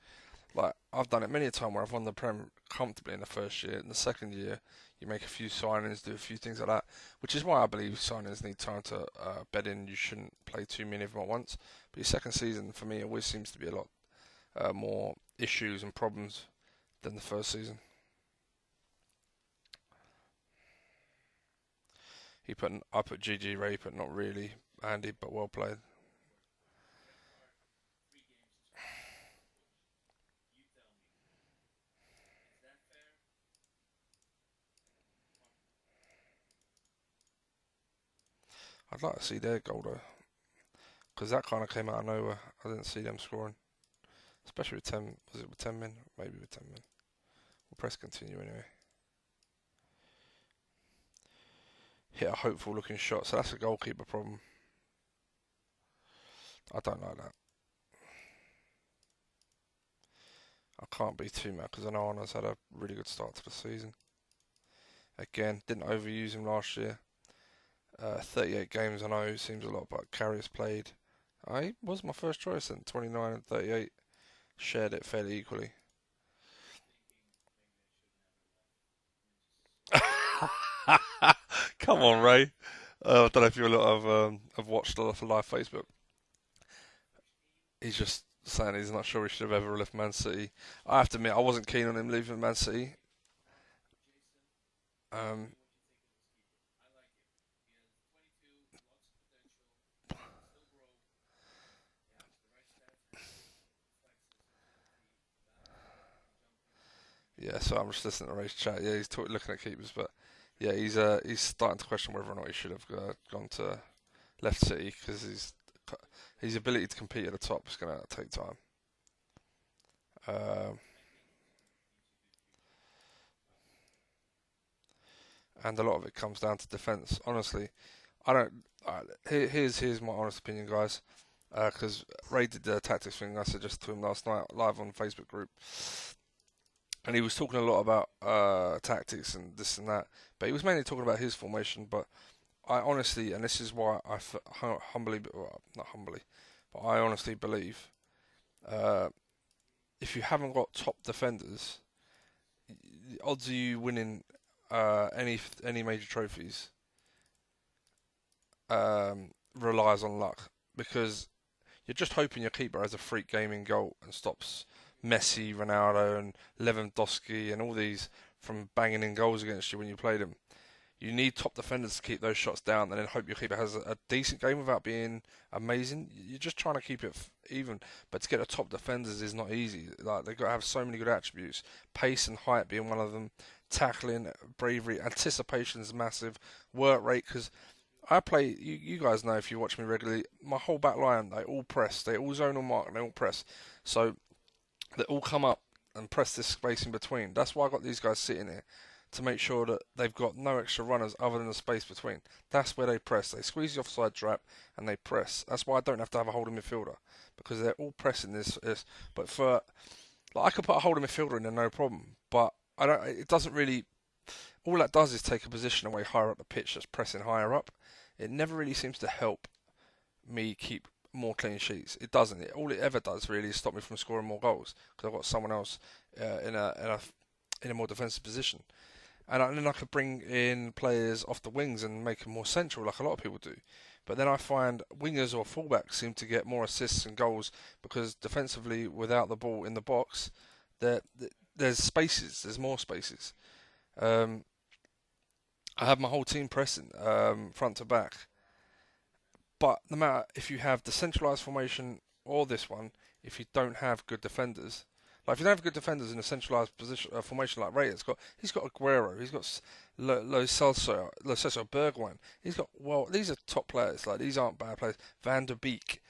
Like I've done it many a time where I've won the Prem comfortably in the first year. In the second year, you make a few signings, do a few things like that, which is why I believe signings need time to bed in. You shouldn't play too many of them at once. But your second season, for me, always seems to be a lot more issues and problems than the first season. I put GG Ray, but not really Andy, but well played. I'd like to see their goal though, because that kind of came out of nowhere. I didn't see them scoring, especially with 10. Was it with 10 men? Maybe with 10 men. We'll press continue anyway. Hit a hopeful looking shot, so that's a goalkeeper problem. I don't like that. I can't be too mad because I know Arna's had a really good start to the season. Again, didn't overuse him last year. 38 games, I know, seems a lot, but Carrier's played. I was my first choice in 29 and 38. Shared it fairly equally. Come on, Ray. I don't know if you have watched a lot of live Facebook. He's just saying he's not sure he should have ever left Man City. I have to admit, I wasn't keen on him leaving Man City. Um, yeah, so I'm just listening to Ray's chat. Yeah, looking at keepers, but yeah, he's starting to question whether or not he should have gone to left City because his ability to compete at the top is going to take time. Um, and a lot of it comes down to defence. Honestly, I don't. Here's my honest opinion, guys. Because Ray did the tactics thing I suggested to him last night live on Facebook group, and he was talking a lot about tactics and this and that, but he was mainly talking about his formation. But I honestly, and this is why humbly, well, not humbly, but I honestly believe if you haven't got top defenders, the odds of you winning any major trophies relies on luck because you're just hoping your keeper has a freak gaming goal and stops Messi, Ronaldo, and Lewandowski and all these from banging in goals against you when you play them. You need top defenders to keep those shots down and then hope your keeper has a decent game without being amazing. You're just trying to keep it even, but to get the top defenders is not easy. Like they've got to have so many good attributes, pace and height being one of them, tackling, bravery, anticipation is massive, work rate because I play. You guys know if you watch me regularly, my whole back line they all press, they all zonal mark, and they all press. So they all come up and press this space in between. That's why I got these guys sitting here to make sure that they've got no extra runners other than the space between. That's where they press. They squeeze the offside trap and they press. That's why I don't have to have a holding midfielder because they're all pressing this. But for like I could put a holding midfielder in there, no problem. But I don't. It doesn't really. All that does is take a position away higher up the pitch that's pressing higher up. It never really seems to help me keep more clean sheets. It doesn't. All it ever does really is stop me from scoring more goals because I've got someone else in a more defensive position. And then I could bring in players off the wings and make them more central, like a lot of people do. But then I find wingers or fullbacks seem to get more assists and goals because defensively, without the ball in the box, there's spaces. There's more spaces. Um, I have my whole team pressing front to back. But no matter if you have the centralised formation or this one, if you don't have good defenders, like if you don't have good defenders in a centralised position formation like Ray, he's got Aguero, he's got Lo Celso, Bergwijn. He's got these are top players. Like these aren't bad players. Van der Beek,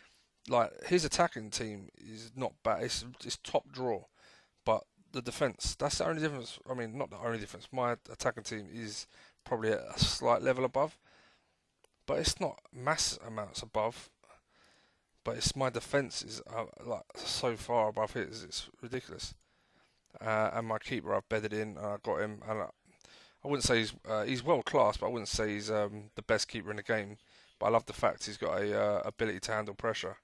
like his attacking team is not bad. It's top draw, but the defence that's the only difference. I mean, not the only difference. My attacking team is probably at a slight level above, but it's not mass amounts above. But it's my defence is like so far above his, it's ridiculous. And my keeper, I've bedded in, and I got him. And I wouldn't say he's world class, but I wouldn't say he's the best keeper in the game. But I love the fact he's got a ability to handle pressure.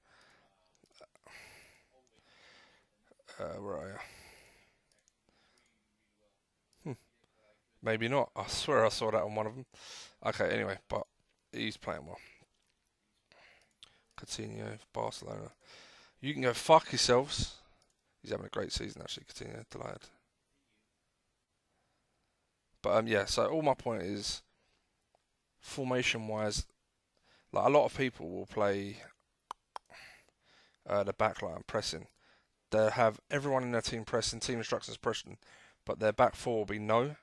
Where are you? Maybe not. I swear I saw that on one of them. Okay, anyway, but he's playing well. Coutinho, Barcelona. You can go fuck yourselves. He's having a great season actually, Coutinho. Delighted. But yeah. So all my point is, formation wise, like a lot of people will play the back line pressing. They'll have everyone in their team pressing, team instructions pressing, but their back four will be no,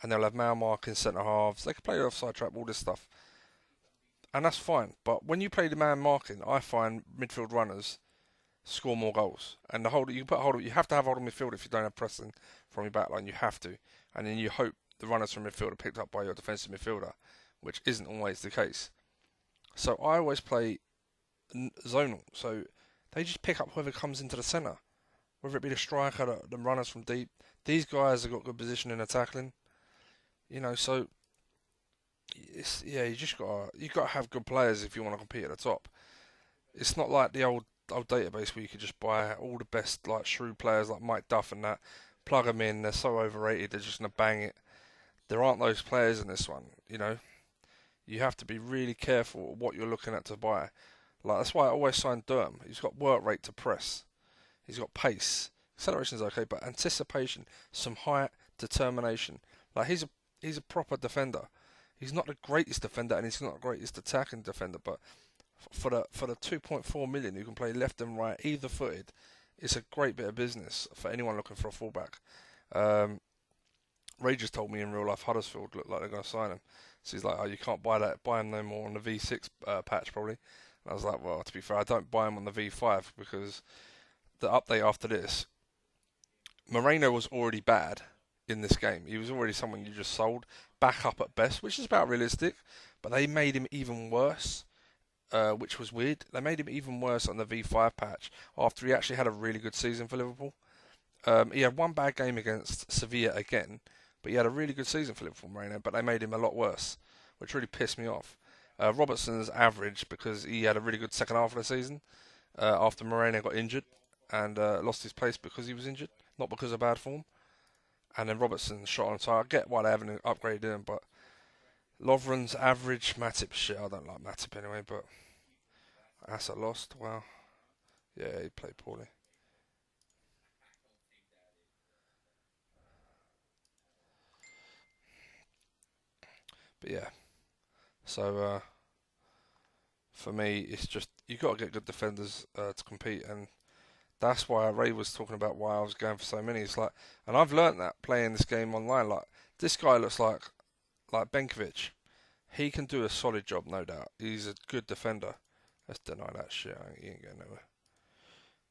and they'll have man marking, centre halves. They can play the offside trap, all this stuff, and that's fine. But when you play the man marking, I find midfield runners score more goals. And you have to have hold of midfield if you don't have pressing from your back line. You have to, and then you hope the runners from midfield are picked up by your defensive midfielder, which isn't always the case. So I always play zonal. So they just pick up whoever comes into the centre, whether it be the striker, the runners from deep. These guys have got good position in the tackling. So you got to have good players if you want to compete at the top. It's not like the old database where you could just buy all the best like shrewd players like Mike Duff and that, plug them in. They're so overrated. They're just gonna bang it. There aren't those players in this one. You have to be really careful what you're looking at to buy. Like that's why I always sign Durham. He's got work rate to press. He's got pace. Acceleration's okay, but anticipation, some height, determination. Like he's a proper defender. He's not the greatest defender, and he's not the greatest attacking defender. But for the 2.4 million, you can play left and right, either footed. It's a great bit of business for anyone looking for a fullback. Ray just told me in real life Huddersfield look like they're going to sign him. So he's like, oh, you can't buy him no more on the V6 patch probably. And I was like, well, to be fair, I don't buy him on the V5 because the update after this, Moreno was already bad in this game. He was already someone you just sold back up at best, which is about realistic. But they made him even worse, which was weird. They made him even worse on the V5 patch after he actually had a really good season for Liverpool. He had one bad game against Sevilla again, but he had a really good season for Liverpool, Moreno, but they made him a lot worse, which really pissed me off. Robertson's average because he had a really good second half of the season after Moreno got injured and lost his place because he was injured, not because of bad form. and then Robertson shot on. So I get why they haven't upgraded him, but Lovren's average. Matip shit. I don't like Matip anyway, but Asa lost. Wow. Yeah, he played poorly. But yeah, so for me, it's just you got to get good defenders to compete, and that's why Ray was talking about why I was going for so many. It's like, and I've learnt that playing this game online. Like this guy looks like Benkovic. He can do a solid job, no doubt. He's a good defender. Let's deny that shit. He ain't getting nowhere.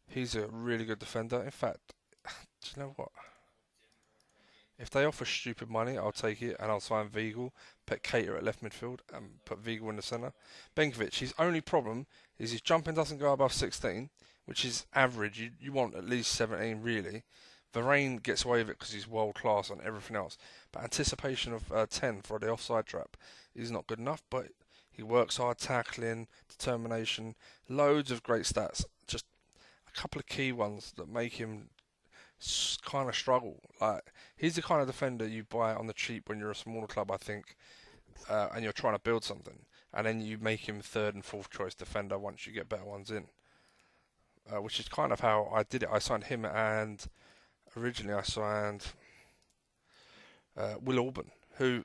He's a really good defender. In fact, do you know what? If they offer stupid money, I'll take it and I'll sign Vigal, put Cater at left midfield and put Vigal in the centre. Benkovic, his only problem is his jumping doesn't go above 16, which is average. You want at least 17, really. Varane gets away with it because he's world class on everything else. But anticipation of 10 for the offside trap is not good enough. But he works hard, tackling, determination, loads of great stats. Just a couple of key ones that make him kind of struggle. Like he's the kind of defender you buy on the cheap when you're a smaller club, I think, and you're trying to build something, and then you make him third and fourth choice defender once you get better ones in. Which is kind of how I did it. I signed him, and originally I signed Will Orban, who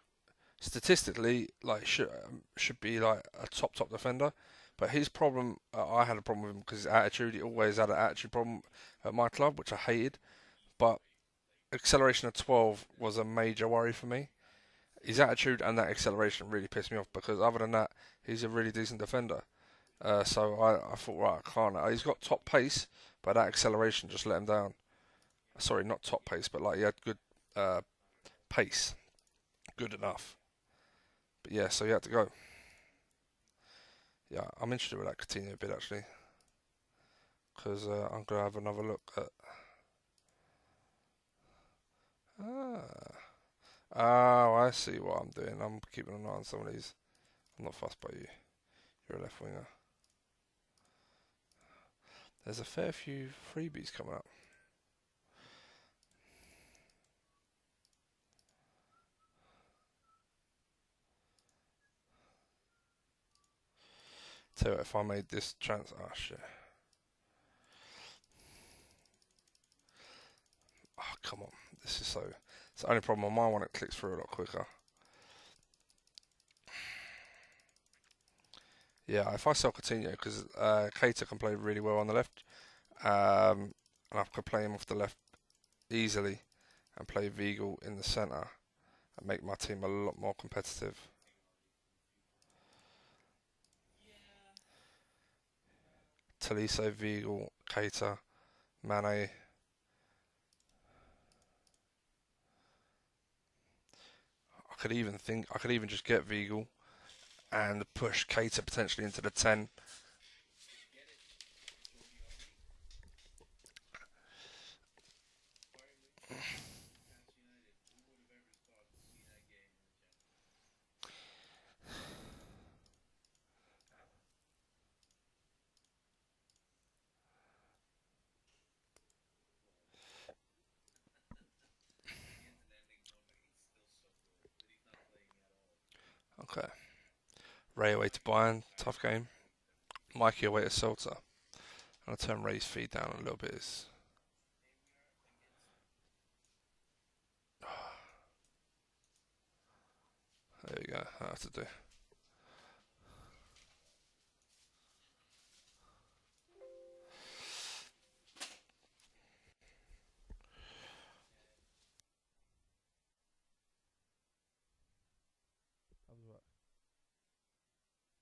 statistically should be like a top defender. But his problem, I had a problem with him because his attitude. He always had an attitude problem at my club, which I hated. But acceleration of 12 was a major worry for me. His attitude and that acceleration really pissed me off because other than that, he's a really decent defender. So I thought, right, I can't. He's got top pace, but that acceleration just let him down. Sorry, not top pace, but like he had good uh, pace, good enough. But yeah, so he had to go. Yeah, I'm interested with that Coutinho bit actually, because I'm gonna have another look at. Ah, oh, I see what I'm doing. I'm keeping an eye on some of these. I'm not fussed by you. You're a left winger. There's a fair few freebies coming up. Tell you what, if I made this transfer, oh shit. Oh, come on. This is so. It's the only problem on my one, it clicks through a lot quicker. Yeah, if I sell Coutinho, because Keita can play really well on the left, and I could play him off the left easily and play Vigal in the centre and make my team a lot more competitive. Tolisso, Vigal, Keita, Mane. I could even just get Vigal and push Keita potentially into the 10. Okay. Ray away to Bayern, tough game. Mikey away to Celta. I'm going to turn Ray's feed down a little bit. There we go. I have to do. How was that?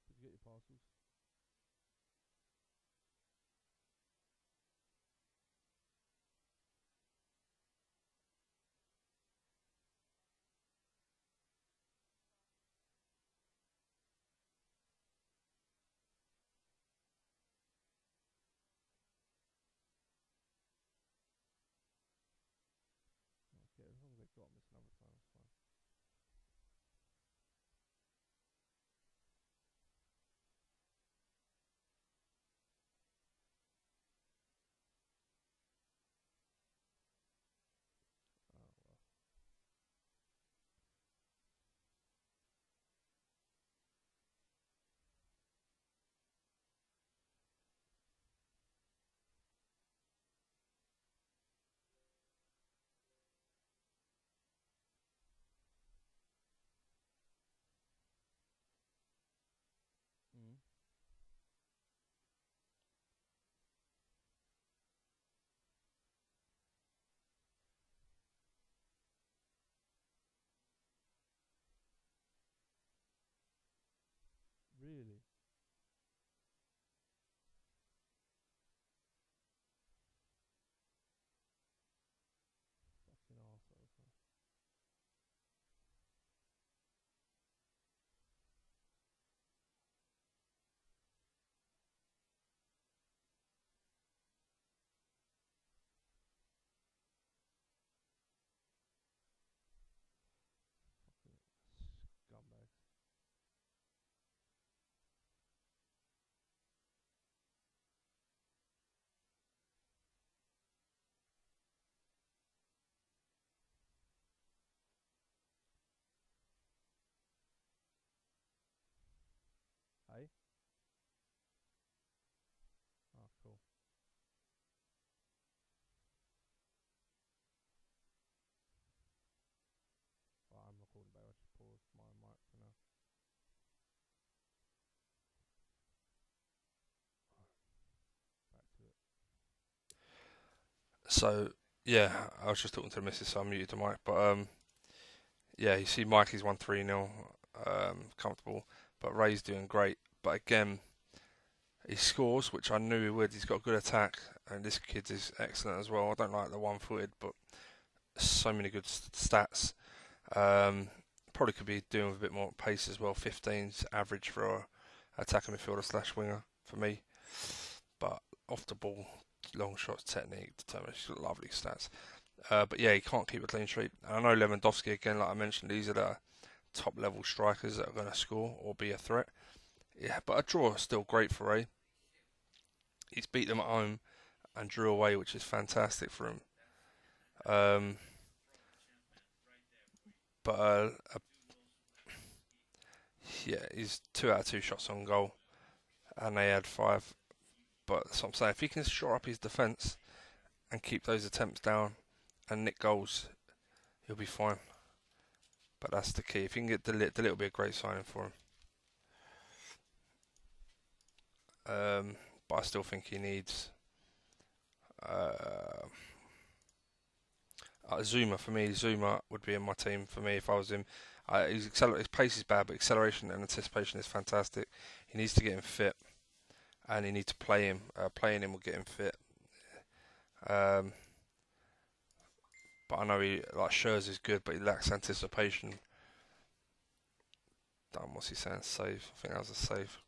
Did you get your parcels? Okay, as long as they got them, it's another time. It's fine. Oh well. Really? Fucking arsehole. Scumbags. Hey? Oh, cool. Well, I'm recording, but I should pause my mic for now. Back to it. So yeah, I was just talking to the missus, so I muted the mic. But yeah, you see, Mikey's won 3-0, comfortable, but Ray's doing great. But again, he scores, which I knew he would. He's got good attack, and this kid is excellent as well. I don't like the one-footed, but so many good stats. Um, Probably could be doing with a bit more pace as well. 15's average for a attacking midfielder slash winger for me. But off the ball, long shots, technique, determination, lovely stats. But yeah, he can't keep a clean sheet. And I know Lewandowski, again, like I mentioned, these are the top level strikers that are going to score or be a threat. Yeah, but a draw is still great for Ray. He's beat them at home and drew away, which is fantastic for him. Um, but yeah, he's 2 out of 2 shots on goal, and they had 5. But that's what I'm saying. If he can shore up his defence and keep those attempts down and nick goals, he'll be fine. But that's the key. If he can get Delit, Delit will be a great signing for him. But I still think he needs uh, Zuma for me. Zuma would be in my team for me if I was him. His pace is bad, but acceleration and anticipation is fantastic. He needs to get him fit, and he needs to play him. Playing him will get him fit. Um, but I know he like Schurz is good, but he lacks anticipation. Damn, what's he saying? Save. I think that was a save.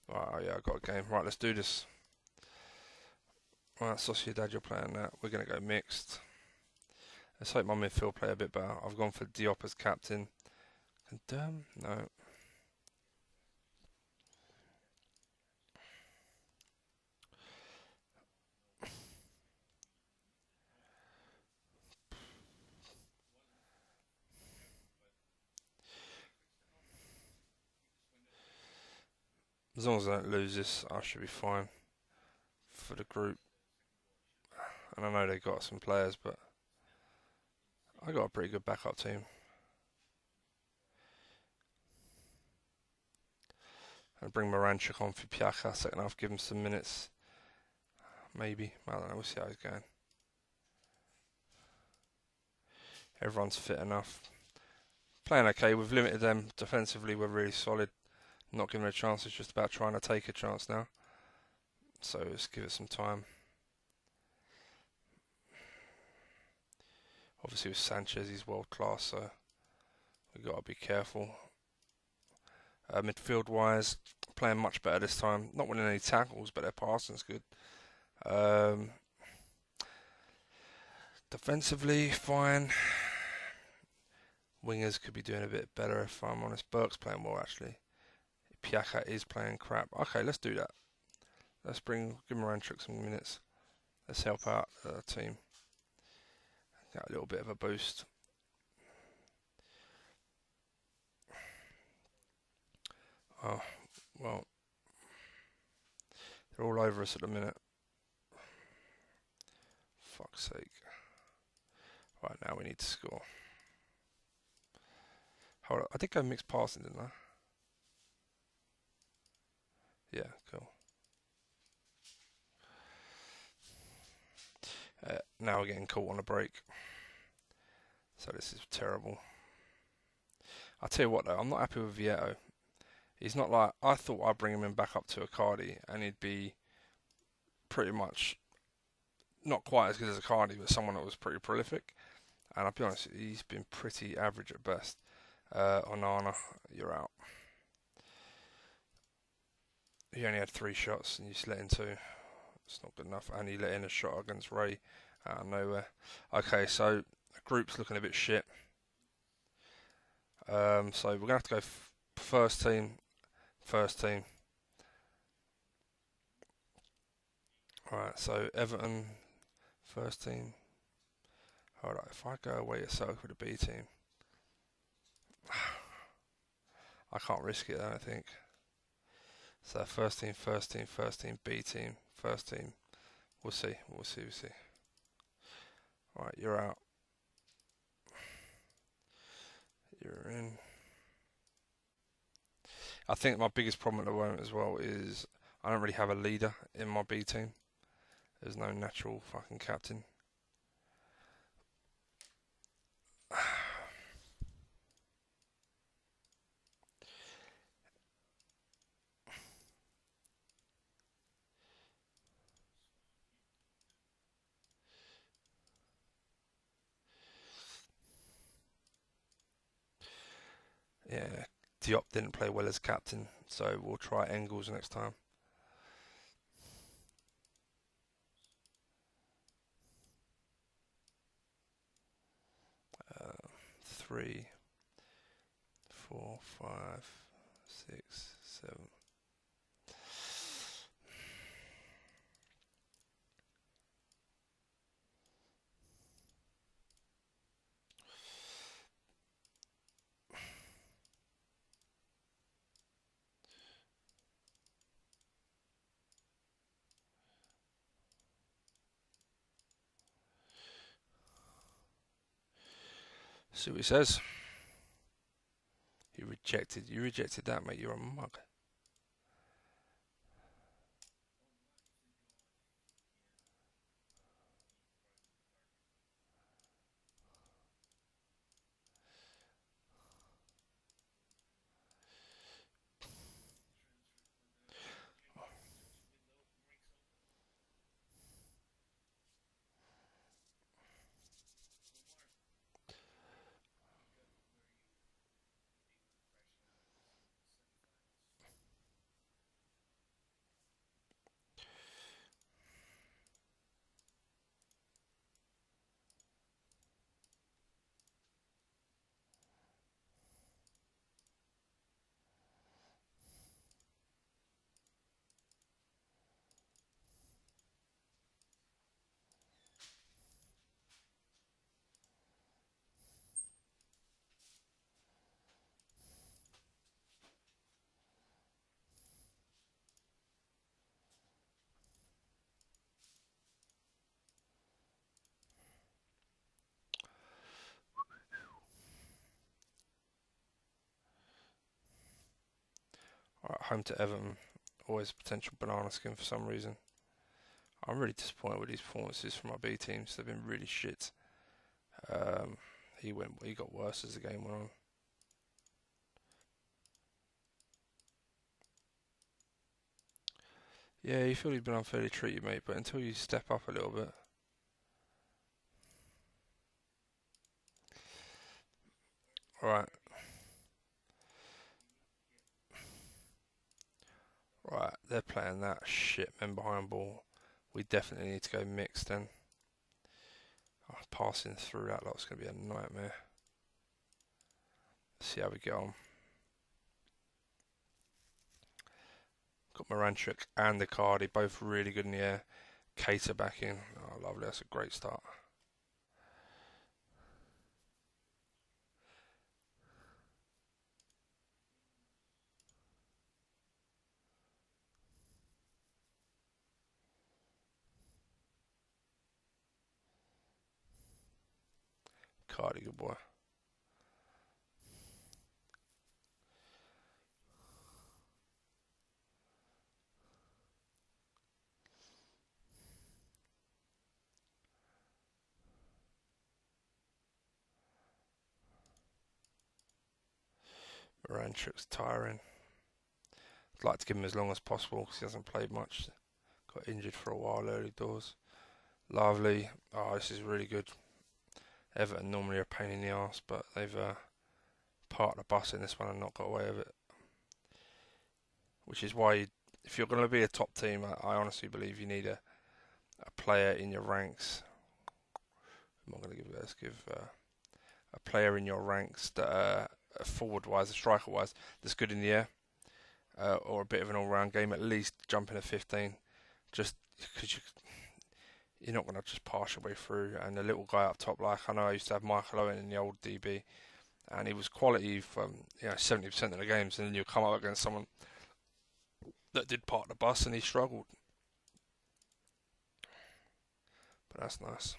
Right, oh yeah, I got a game. Right, let's do this. Right, Sociedad, you're playing that. We're gonna go mixed. Let's hope my midfield play a bit better. I've gone for Diop as captain. No. As long as I don't lose this, I should be fine for the group. And I know they got some players, but I got a pretty good backup team. And bring Moranchuk on for Piaka second half, give him some minutes. Maybe. I don't know, we'll see how he's going. Everyone's fit enough. Playing okay, we've limited them defensively, we're really solid. Not giving a chance, it's just about trying to take a chance now. So let's give it some time. Obviously with Sanchez, he's world class, so we've got to be careful. Midfield wise, playing much better this time. Not winning any tackles, but their passing's good. Um, Defensively, fine. Wingers could be doing a bit better if I'm honest. Burke's playing well actually. Piaka is playing crap. Okay, let's do that. Let's give Moranchuk some minutes. Let's help out the team. Get a little bit of a boost. Oh, well, they're all over us at the minute. Fuck's sake. Right, now we need to score. Hold on, I did go mixed passing, didn't I? Yeah, cool. Now we're getting caught on a break. So this is terrible. I'll tell you what though, I'm not happy with Vieto. He's not like I thought. I'd bring him in back up to Icardi, and he'd be pretty much not quite as good as Icardi, but someone that was pretty prolific. And I'll be honest, he's been pretty average at best. Onana, you're out. He only had 3 shots, and you just let in 2. It's not good enough. And he let in a shot against Ray out of nowhere. Okay, so the group's looking a bit shit. So we're gonna have to go first team. First team. Alright, so Everton, first team. Alright, if I go away to Celtic with the B team, I can't risk it, I don't think. So first team, first team, first team, B team, first team. We'll see, we'll see, we'll see. Alright, you're out. You're in. I think my biggest problem at the moment as well is I don't really have a leader in my B team. There's no natural fucking captain. Yeah, Diop didn't play well as captain, so we'll try Engels next time. 3, 4, 5, 6, 7. See what he says. You rejected that, mate. You're a mug. Alright, home to Everton. Always a potential banana skin for some reason. I'm really disappointed with these performances from our B teams. They've been really shit. He got worse as the game went on. Yeah, you feel you've been unfairly treated, mate, but until you step up a little bit. Alright. Right, they're playing that shit men behind ball. We definitely need to go mixed then. Oh, passing through that lot's going to be a nightmare. Let's see how we get on. Got Moranchuk and Icardi, both really good in the air. Keita back in. Oh, lovely. That's a great start. Icardi, good boy. Moranchuk's tiring. like to give him as long as possible because he hasn't played much. Got injured for a while early doors. Lovely. Oh, this is really good. Everton normally are a pain in the arse, but they've parked the bus in this one and not got away with it. Which is why, if you're going to be a top team, I honestly believe you need a player in your ranks. I'm not going to give this. Give a player in your ranks that forward-wise, striker-wise, that's good in the air, or a bit of an all-round game. At least jumping at 15, just because you're not going to just pass your way through. And the little guy up top, like I know I used to have Michael Owen in the old DB, and he was quality for 70% of the games, and then you come up against someone that did park the bus and he struggled. But that's nice.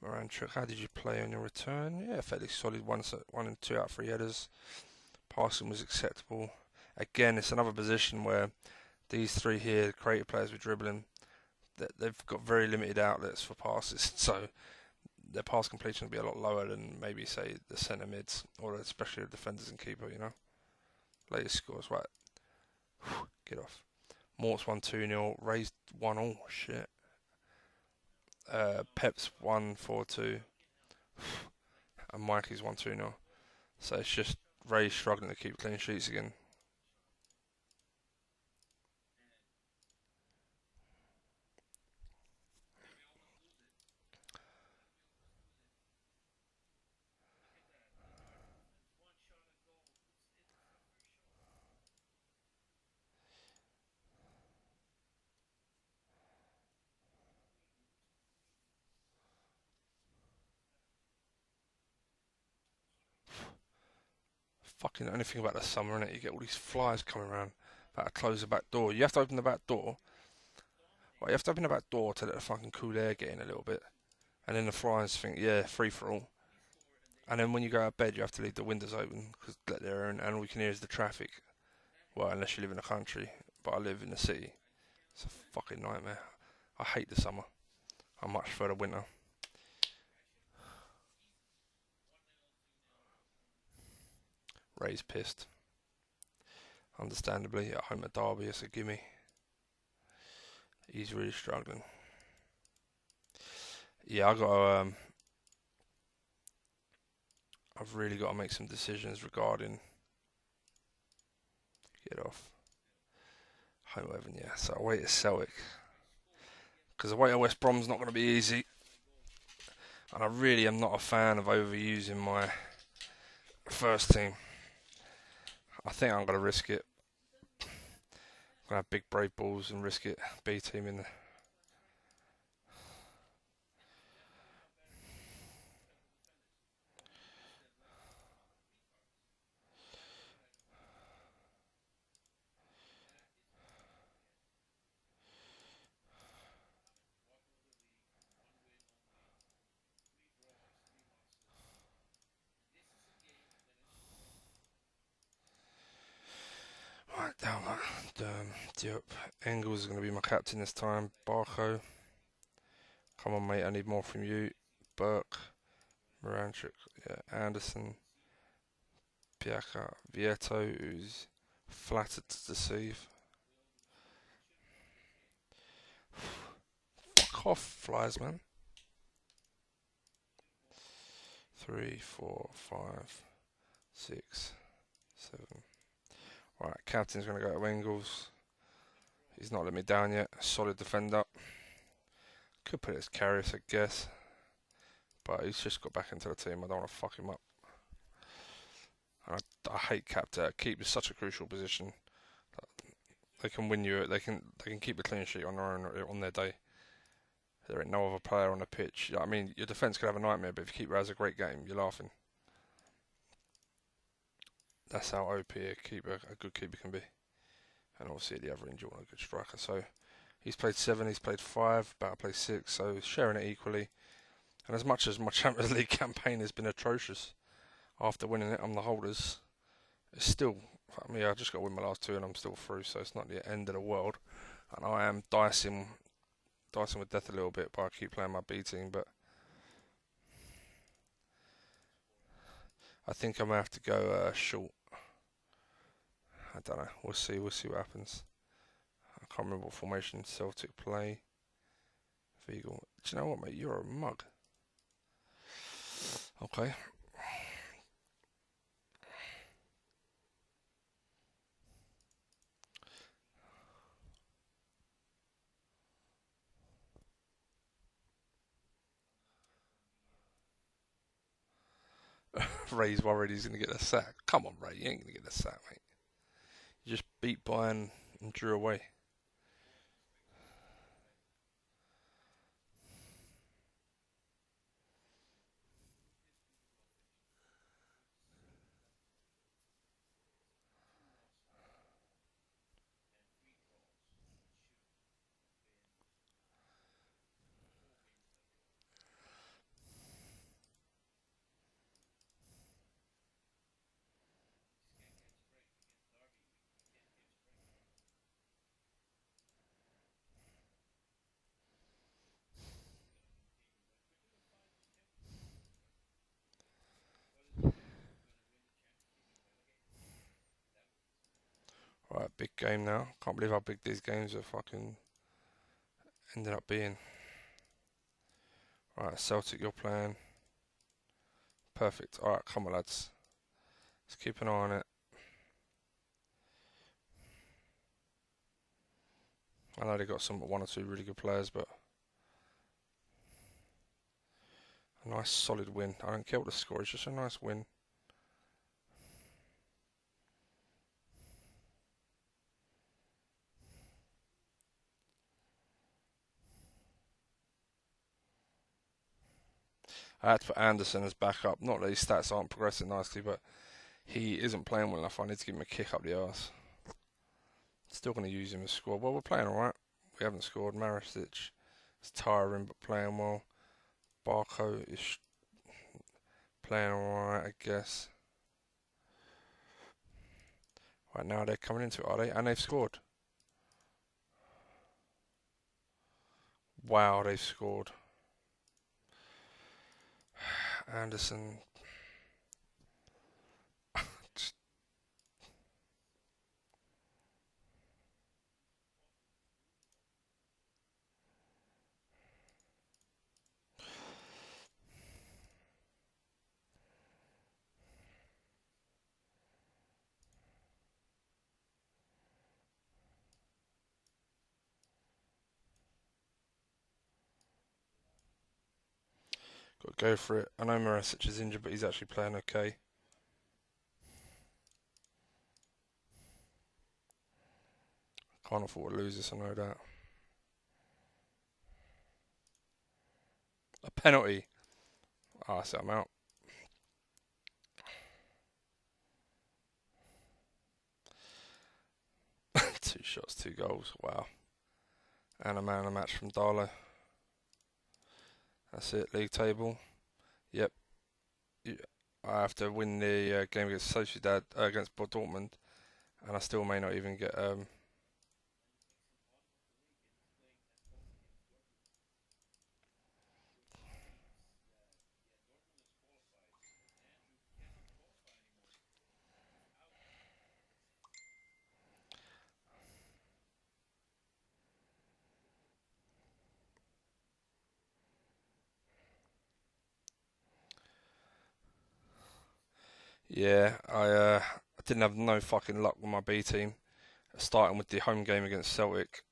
Moranchuk, how did you play on your return? Yeah, fairly solid. 1 and 2 out of 3 headers. Passing was acceptable. Again, it's another position where these three here, creative players with dribbling, they've got very limited outlets for passes, so their pass completion will be a lot lower than maybe, say, the centre mids, or especially the defenders and keeper, Latest scores, right. Get off. Mort's 1-2-0, raised 1-all, shit. Pep's 1-4-2, and Mikey's 1-2-0. So it's just Ray struggling to keep clean sheets again. Fucking the only thing about the summer, innit? You get all these flies coming around about to close the back door. You have to open the back door. Well, you have to open the back door to let the fucking cool air get in a little bit. And then the flies think, yeah, free for all. And then when you go out of bed, you have to leave the windows open because let the air in, and all you can hear is the traffic. Well, unless you live in the country, but I live in the city. It's a fucking nightmare. I hate the summer. I much prefer the winter. Ray's pissed. Understandably, at home at Derby, it's a gimme. He's really struggling. Yeah, I've really got to make some decisions regarding get off home Everton. Yeah, so away to Celtic because away to West Brom's not going to be easy, and I really am not a fan of overusing my first team. I think I'm going to risk it. I'm going to have big brave balls and risk it. B team in there. Right, down that. Diop. Engels is going to be my captain this time. Barco. Come on, mate. I need more from you. Burke. Moranchuk. Yeah. Anderson. Piaka. Vieto, who's flattered to deceive. Fuck off, flies, man. 3, 4, 5, 6, 7. Right, captain's going to go to Engels. He's not let me down yet. Solid defender. Could put it as Karius, I guess. But he's just got back into the team. I don't want to fuck him up. And I hate captain. Keep is such a crucial position. They can win you. They can keep a clean sheet on their own on their day. There ain't no other player on the pitch. I mean, your defence could have a nightmare, but if your keeper has a great game, you're laughing. That's how OP a good keeper can be. And obviously at the other end, you want a good striker. So he's played 7, he's played 5, about to play 6, so sharing it equally. And as much as my Champions League campaign has been atrocious, after winning it, I'm the holders. It's still, I mean, I just got to win my last 2 and I'm still through, so it's not the end of the world. And I am dicing with death a little bit by keep playing my B team, but I think I may have to go short. I don't know. We'll see. We'll see what happens. I can't remember what formation Celtic play. Vigal. Do you know what, mate? You're a mug. Okay. Ray's worried he's going to get a sack. Come on, Ray. You ain't going to get a sack, mate. You just beat Bayern and drew away. Right, big game now. Can't believe how big these games are fucking ended up being. Right, Celtic, you're playing. Perfect. Alright, come on, lads. Let's keep an eye on it. I know they got one or two really good players, but a nice solid win. I don't care what the score is, just a nice win. I had to put Anderson as backup. Not that his stats aren't progressing nicely, but he isn't playing well enough. I need to give him a kick up the arse. Still going to use him as squad. Well, we're playing alright. We haven't scored. Marisic is tiring but playing well. Barco is playing alright, I guess. Right now they're coming into it, are they? And they've scored. Wow, they've scored. Anderson. Got to go for it. I know Marisic is injured, but he's actually playing okay. Can't afford to lose this, I know that. A penalty. Ah, so I'm out. Two shots, two goals. Wow. And a man of the match from Darlow. That's it. League table. Yep. I have to win the game against Sociedad against Dortmund, and I still may not even get. Yeah, I didn't have no fucking luck with my B team. Starting with the home game against Celtic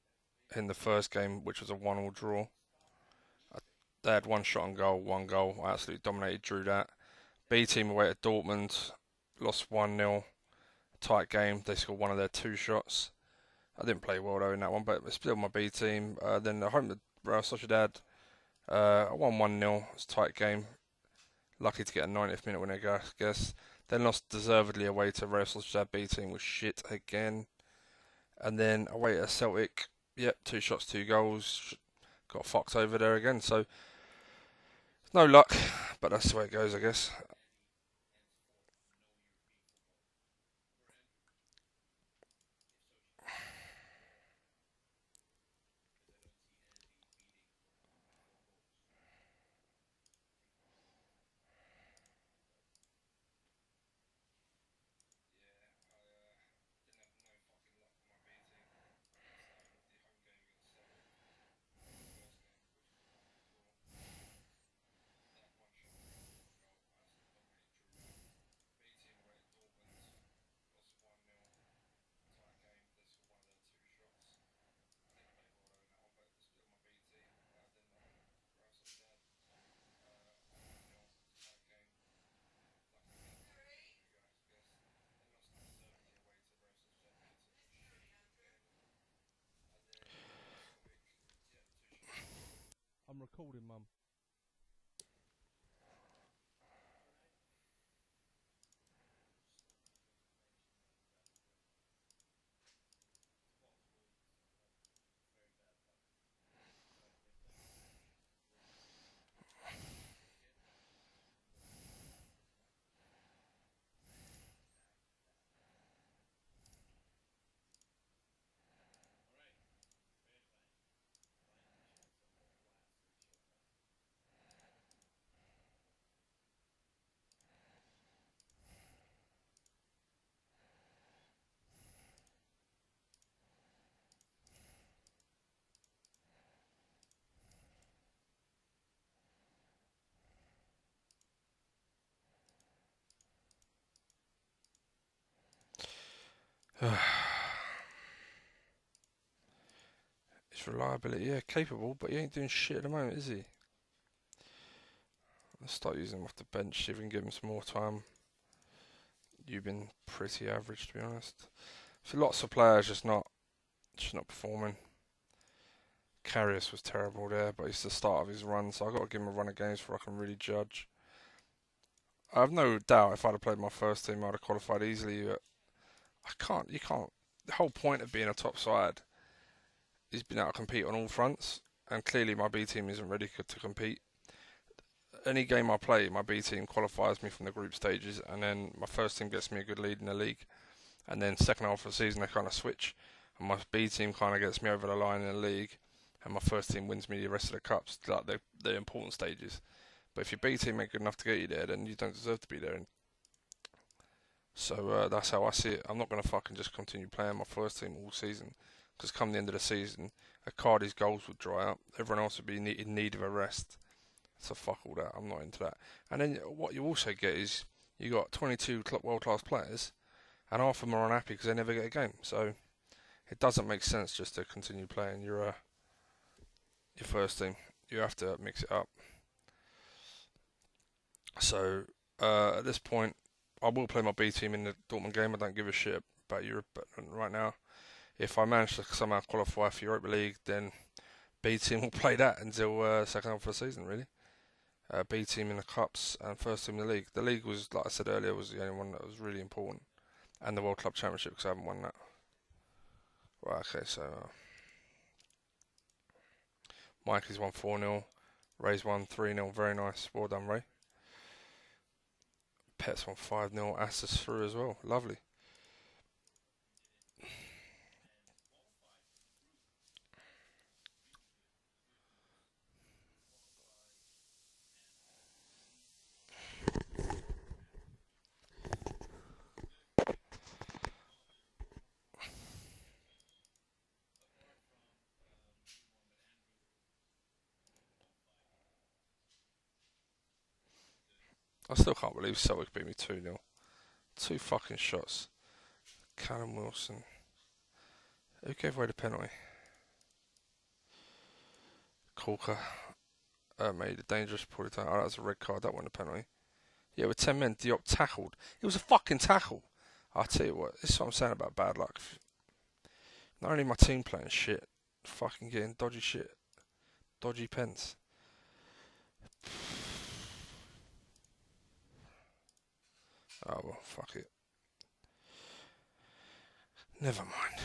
in the first game, which was a 1-1 draw. They had one shot on goal, one goal. I absolutely dominated, drew that. B team away at Dortmund, lost 1-0. Tight game. They scored one of their two shots. I didn't play well though in that one, but it's still my B team. Then the home to Real Sociedad, I won 1-0. It's a tight game. Lucky to get a 90th minute winner, I guess. Then lost deservedly away to Real Sociedad. B team was shit again. And then away at Celtic, yep, two shots, two goals. Got fucked over there again. So no luck, but that's the way it goes, I guess. I'm recording, Mum. His reliability, yeah, capable, but he ain't doing shit at the moment, is he? Let's start using him off the bench, see if we can give him some more time. You've been pretty average, to be honest. So lots of players just not performing. Karius was terrible there, but it's the start of his run, so I've got to give him a run of games before I can really judge. I have no doubt if I'd have played my first team, I'd have qualified easily. But you can't. The whole point of being a top side is being able to compete on all fronts, and clearly my B team isn't ready to compete. Any game I play, my B team qualifies me from the group stages, and then my first team gets me a good lead in the league, and then second half of the season they kind of switch, and my B team kind of gets me over the line in the league, and my first team wins me the rest of the cups, like the important stages. But if your B team ain't good enough to get you there, then you don't deserve to be there. So that's how I see it. I'm not going to fucking just continue playing my first team all season, because come the end of the season, Icardi's goals would dry up. Everyone else would be in need of a rest. So fuck all that. I'm not into that. And then what you also get is you got 22 world-class players, and half of them are unhappy because they never get a game. So it doesn't make sense just to continue playing your first team. You have to mix it up. So at this point, I will play my B team in the Dortmund game. I don't give a shit about Europe right now. If I manage to somehow qualify for Europa League, then B team will play that until second half of the season, really. B team in the cups and first team in the league. The league was, like I said earlier, was the only one that was really important, and the World Club Championship because I haven't won that. Right, okay, so Mikey's won 4-0, Ray's won 3-0. Very nice, well done, Ray. Pet's won 5-0. Astus through as well. Lovely. I still can't believe Celtic beat me 2-0. Two fucking shots. Callum Wilson. Who gave away the penalty? Corker made a dangerous pull down. Oh, that was a red card. That wasn't a penalty. Yeah, with 10 men, Diop tackled. It was a fucking tackle. I'll tell you what, this is what I'm saying about bad luck. Not only my team playing shit, fucking getting dodgy shit. Dodgy pens. Oh well, fuck it. Never mind.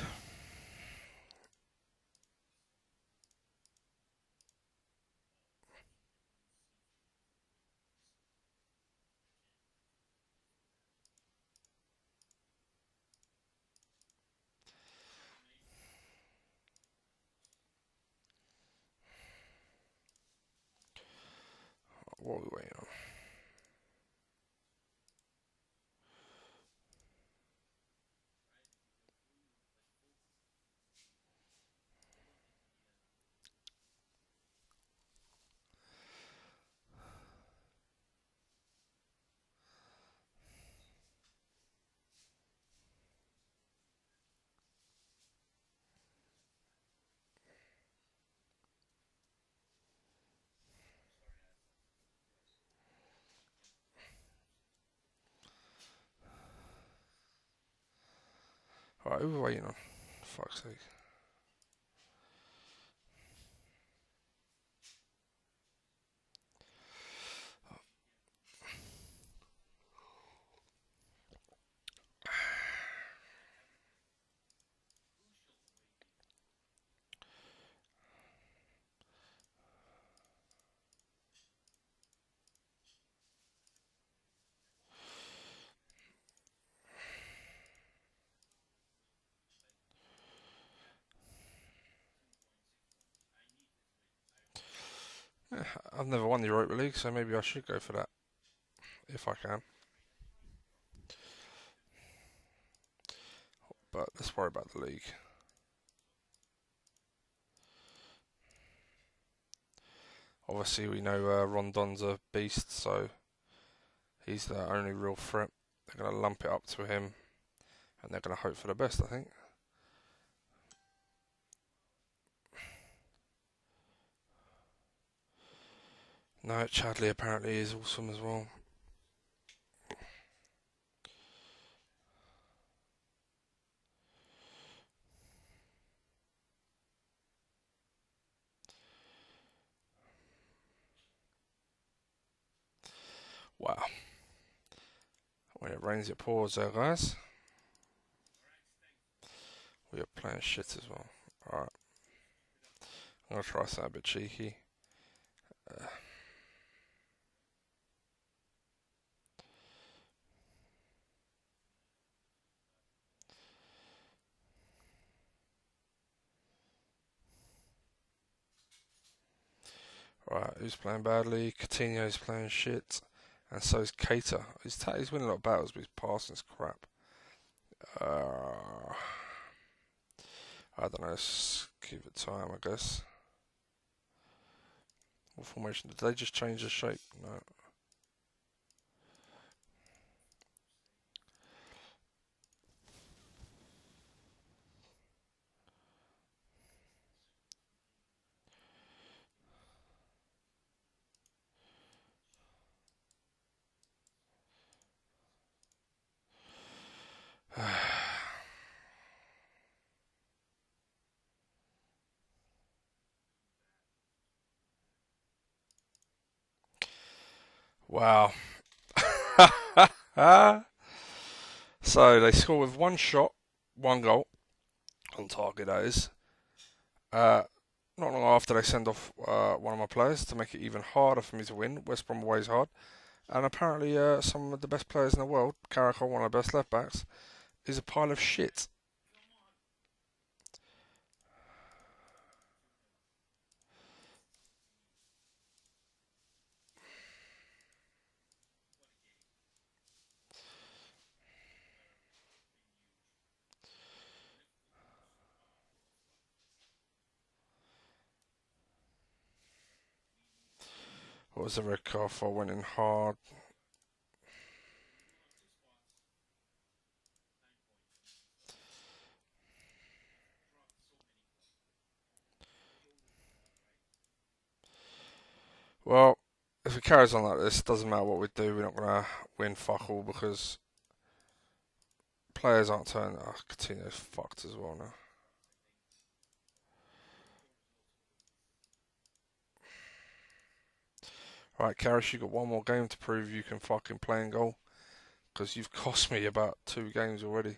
What are we waiting on? Alright, who are we waiting on? For fuck's sake. I've never won the Europa League, so maybe I should go for that if I can. But let's worry about the league. Obviously, we know Rondon's a beast, so he's the only real threat. They're going to lump it up to him, and they're going to hope for the best, I think. No, Chadley apparently is awesome as well. Wow. When it rains, it pours there, guys. We are playing shit as well. Alright. I'm going to try something a bit cheeky. Right, who's playing badly? Coutinho's playing shit. And so is Keita. He's winning a lot of battles, but his passing's crap. I don't know, let's keep it time, I guess. What formation? Did they just change the shape? No. Wow. So they score with one shot, one goal on target, that is. Not long after they send off one of my players to make it even harder for me to win. West Brom away is hard. And apparently, some of the best players in the world, Carrickle, one of the best left backs, is a pile of shit. What was the red card for? Went in hard. Well, if it carries on like this, it doesn't matter what we do, we're not going to win fuck all because players aren't turning. Oh, Coutinho's fucked as well now. Right, Karras, you've got one more game to prove you can fucking play and goal because you've cost me about 2 games already.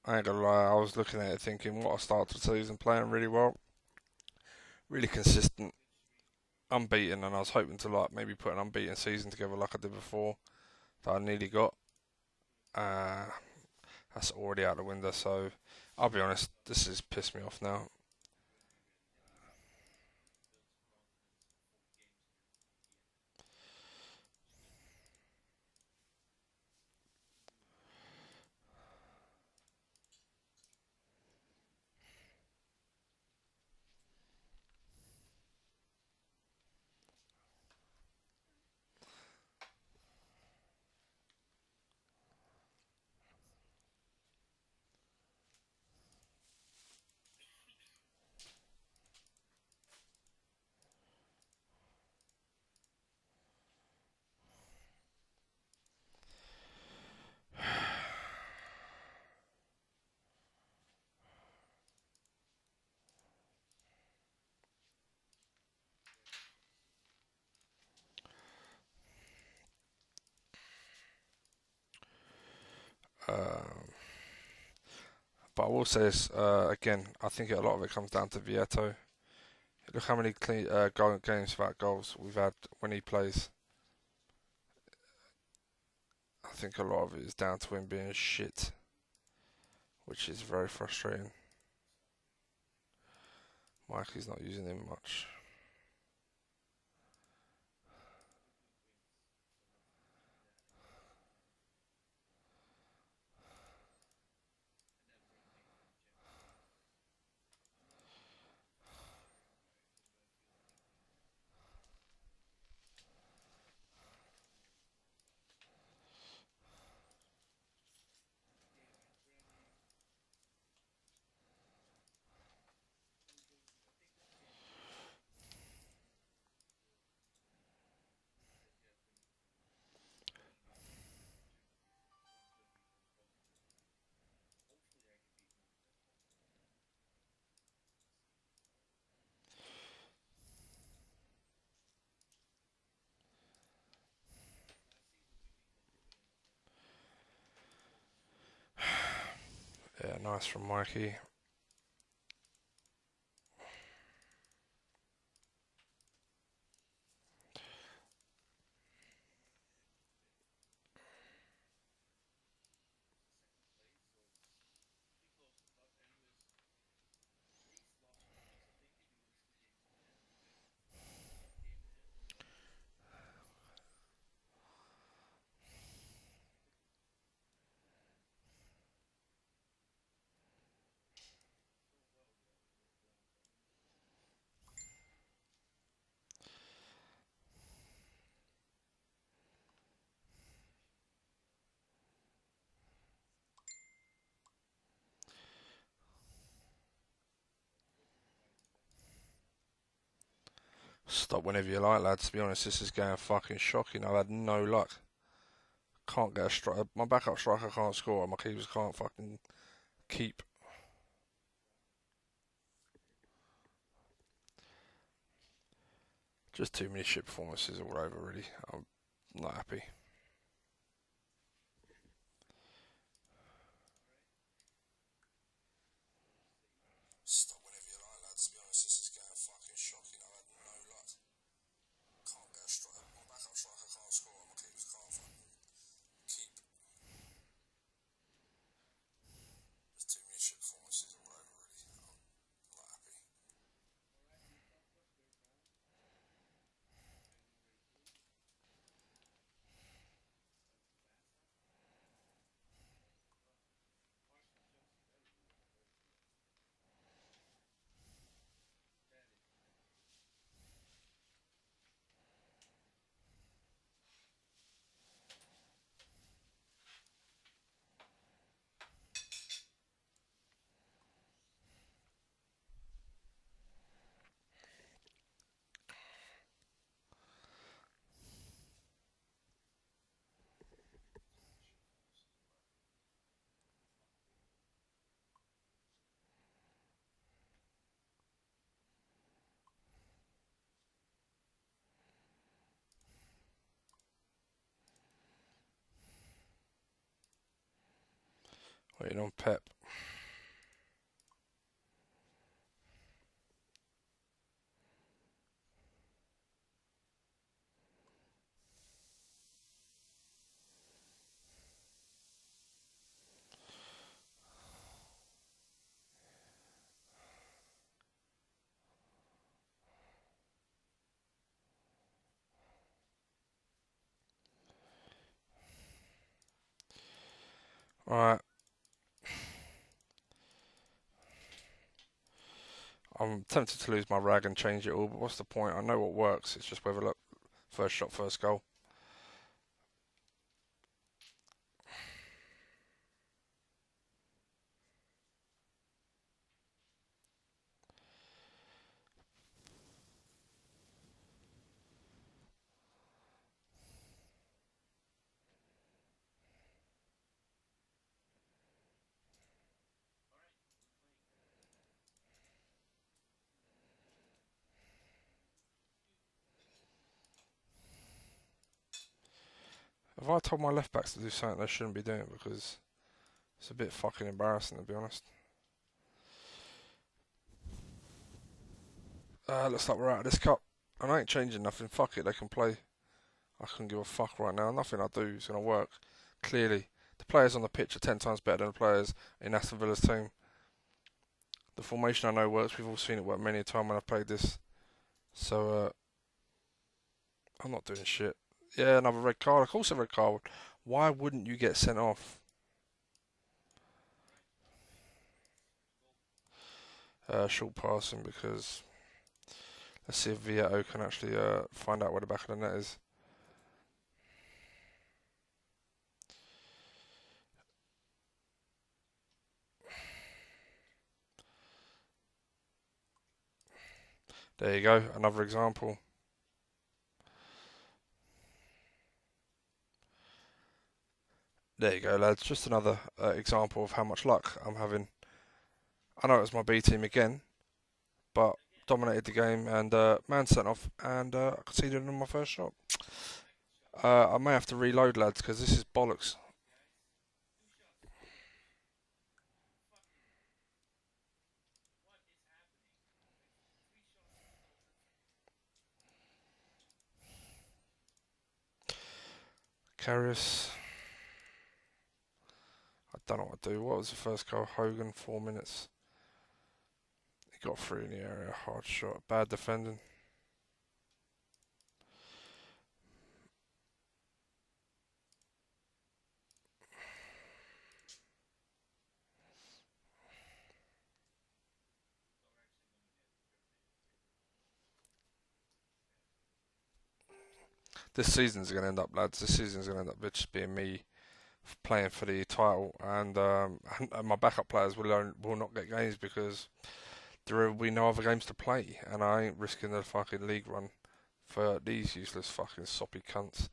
I ain't gonna lie, I was looking at it thinking, what a start to the season, playing really well, really consistent, unbeaten, and I was hoping to like maybe put an unbeaten season together like I did before that I nearly got. Uh, that's already out the window, so I'll be honest, this has pissed me off now. But I will say this again. I think a lot of it comes down to Vieto. Look how many games without goals we've had when he plays. I think a lot of it is down to him being shit, which is very frustrating. Mikey's not using him much. Yeah, nice from Mikey. Stop whenever you like, lads. To be honest, this is going fucking shocking. I've had no luck. Can't get a strike. My backup striker can't score, and my keepers can't fucking keep. Just too many shit performances all over, really. I'm not happy. Stop whenever you like, lads. To be honest, this is going fucking shocking. I've had no luck. Can't get a strike. My backup striker can't score, and my keepers can't fucking keep. There's too many shit performances all over, really. I'm not happy. Waiting on Pep. Alright. I'm tempted to lose my rag and change it all, but what's the point? I know what works. It's just whether, look, first shot, first goal. Have I told my left backs to do something they shouldn't be doing? Because it's a bit fucking embarrassing, to be honest. Looks like we're out of this cup. And I ain't changing nothing. Fuck it, they can play. I couldn't give a fuck right now. Nothing I do is going to work. Clearly, the players on the pitch are 10 times better than the players in Aston Villa's team. The formation I know works. We've all seen it work many a time when I've played this. So, I'm not doing shit. Yeah, another red card. Of course a red card. Why wouldn't you get sent off? Short passing because let's see if Vieto can actually find out where the back of the net is. There you go, another example. There you go, lads. Just another example of how much luck I'm having. I know it was my B team again, but dominated the game and man sent off and I conceded on my first shot. I may have to reload, lads, because this is bollocks. Karius. I don't know what to do. What was the first goal? Hogan, 4 minutes. He got through in the area. Hard shot. Bad defending. This season's going to end up, lads. This season's going to end up just being me playing for the title, and my backup players will not get games because there will be no other games to play, and I ain't risking the fucking league run for these useless fucking soppy cunts.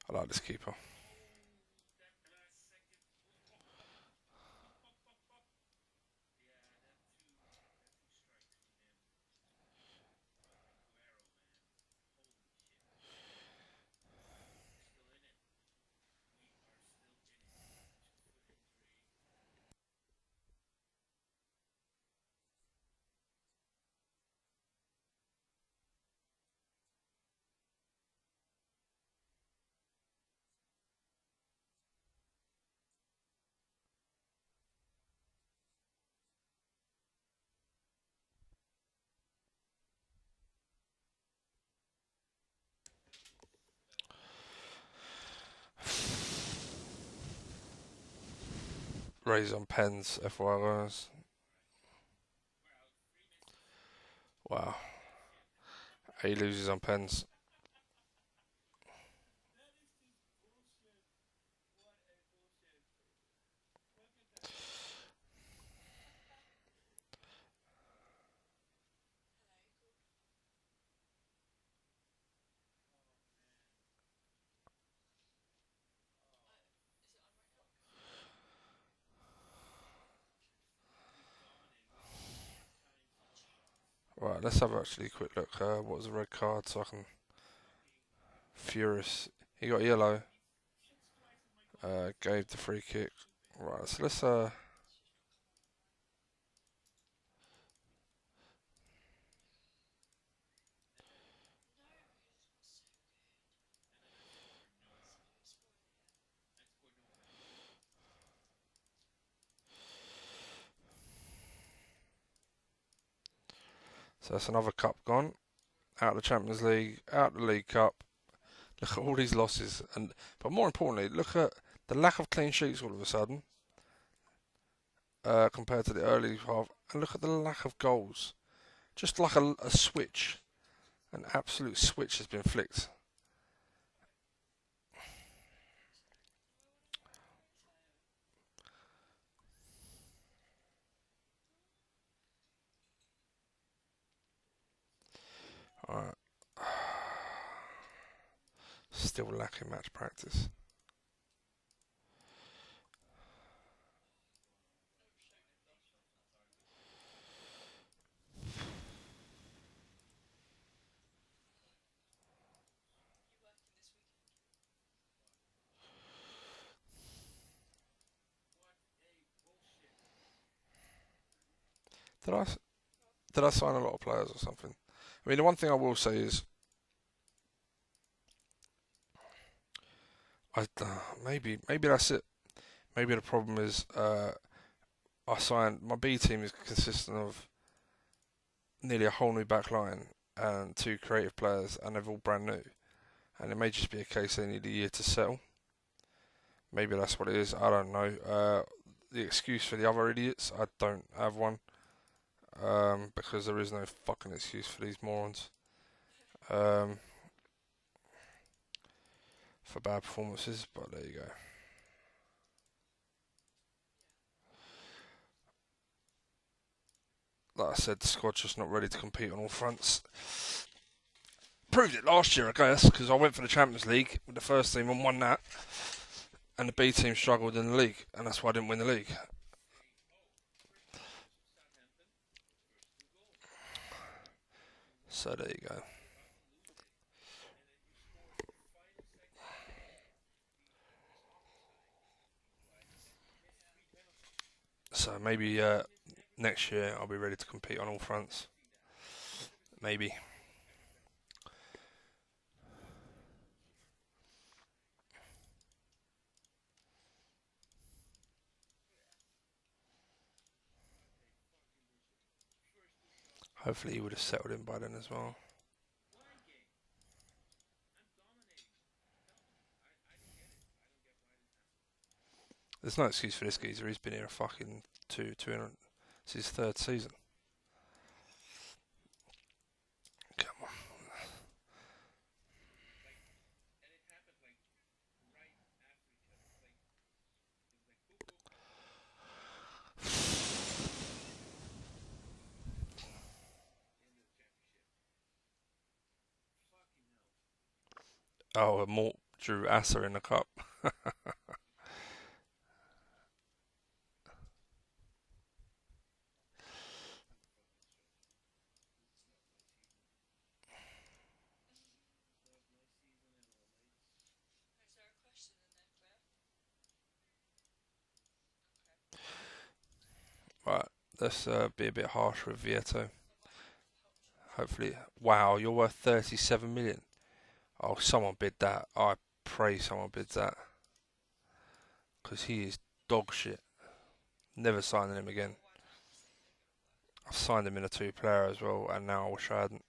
I like this keeper. Raise on pens, FYI. Wow. He loses on pens. Right, let's have actually a quick look. What was the red card so I can... Furious. He got yellow. Gave the free kick. Right, so let's so that's another cup gone. Out of the Champions League, out of the League Cup. Look at all these losses, but more importantly, look at the lack of clean sheets all of a sudden compared to the early half, and look at the lack of goals. Just like a switch, an absolute switch has been flicked. Alright. Still lacking match practice. Did I did I sign a lot of players or something? I mean, the one thing I will say is maybe that's it. Maybe the problem is I signed my B team is consistent of nearly a whole new back line and two creative players, and they're all brand new. And it may just be a case they need a year to settle. Maybe that's what it is. I don't know. The excuse for the other idiots, I don't have one. Because there is no fucking excuse for these morons. Um, for bad performances, but there you go. Like I said, the squad's just not ready to compete on all fronts. Proved it last year, I guess, because I went for the Champions League with the first team and won that, and the B team struggled in the league, and that's why I didn't win the league. So there you go. So maybe next year I'll be ready to compete on all fronts. Maybe. Hopefully he would have settled in by then as well. There's no excuse for this geezer. He's been here a fucking two. It's his third season. Come on. Oh, Mort drew Asa in the cup. Right, let's be a bit harsh with Vieto. Hopefully, wow, you're worth 37 million. Oh, someone bid that. I pray someone bids that because he is dog shit. Never signing him again. I've signed him in a two-player as well, and now I wish I hadn't.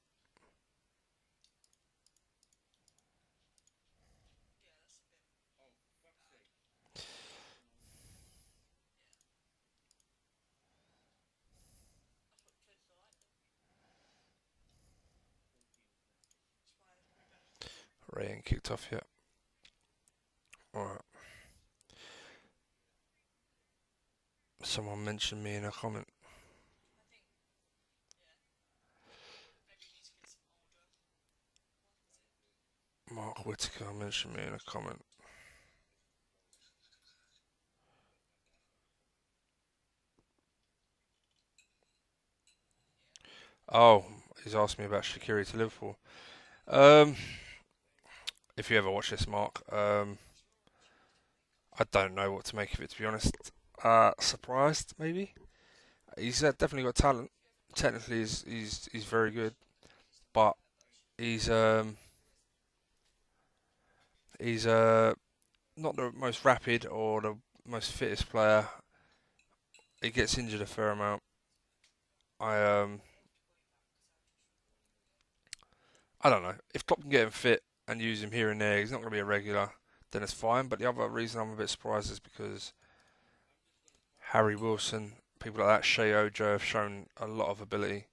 Ray ain't kicked off yet. Alright. Someone mentioned me in a comment. Mark Whitaker mentioned me in a comment. Oh, he's asked me about Shaqiri to Liverpool. Um, if you ever watch this, Mark, I don't know what to make of it, to be honest. Surprised, maybe. He's definitely got talent. Technically, he's very good, but he's not the most rapid or the most fittest player. He gets injured a fair amount. I I don't know. If Klopp can get him fit and use him here and there, he's not going to be a regular. Then it's fine. But the other reason I'm a bit surprised is because Harry Wilson, people like that, Shea Ojo have shown a lot of ability,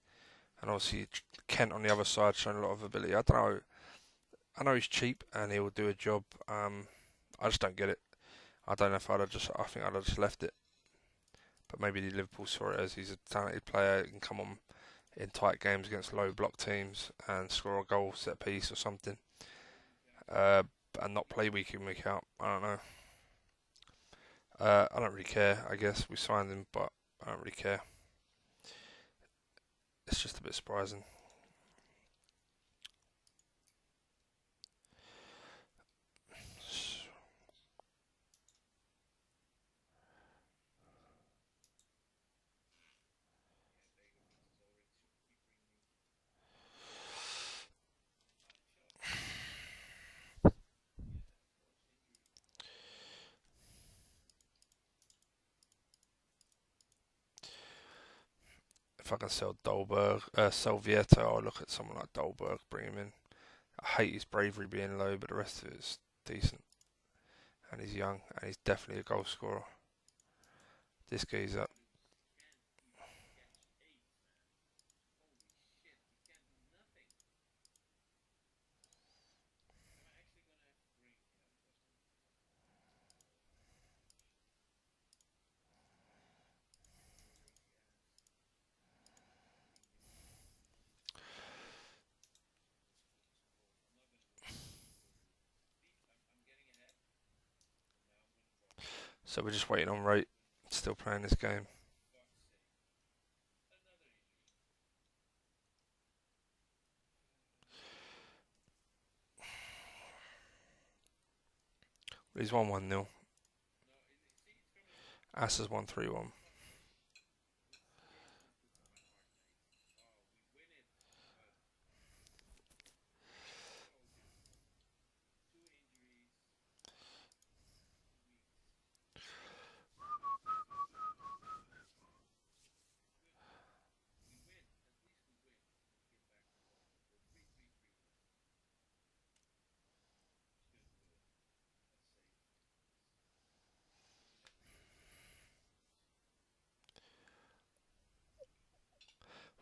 and obviously Kent on the other side shown a lot of ability. I don't know. I know he's cheap and he will do a job. I just don't get it. I don't know if I'd have just. I think I'd have just left it. But maybe the Liverpool saw it as he's a talented player. He can come on in tight games against low block teams and score a goal, set piece or something. Uh, and not play week in week out. I don't know. I don't really care. I guess we signed him, but I don't really care. It's just a bit surprising. if I can sell sell Vieto, I'll look at someone like Dolberg, bring him in. I hate his bravery being low, but the rest of it is decent. And he's young, and he's definitely a goal scorer. This guy's up. So we're just waiting on rate. Still playing this game. He's 1-1-0. Ass is 1-3-1.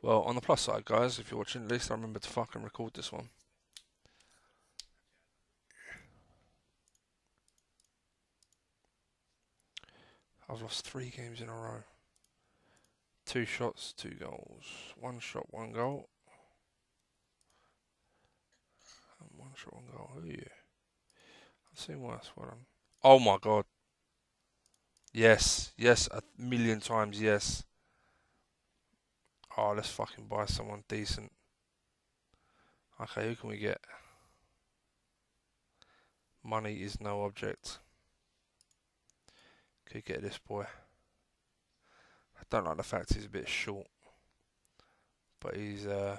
Well, on the plus side, guys, if you're watching, at least I remember to fucking record this one. I've lost 3 games in a row. 2 shots, 2 goals. 1 shot, 1 goal. And 1 shot, 1 goal. Who are you? I've seen worse. Well done. Oh my god. Yes. Yes. A million times yes. Oh, let's fucking buy someone decent. Okay, who can we get? Money is no object. Could get this boy. I don't like the fact he's a bit short. But he's an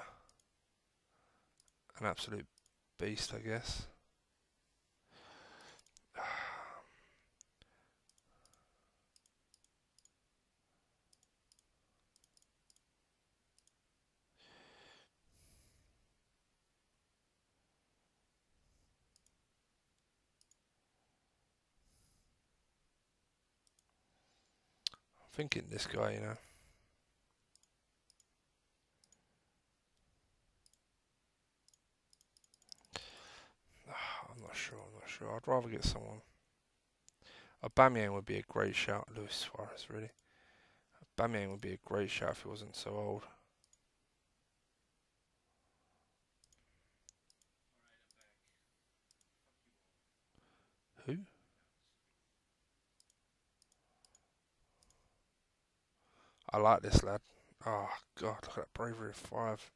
absolute beast, I guess. I'm thinking this guy, you know. I'm not sure. I'd rather get someone. Aubameyang would be a great shout. Luis Suarez, really. Aubameyang would be a great shout if he wasn't so old. Who? I like this lad. Oh, God, look at that bravery of 5.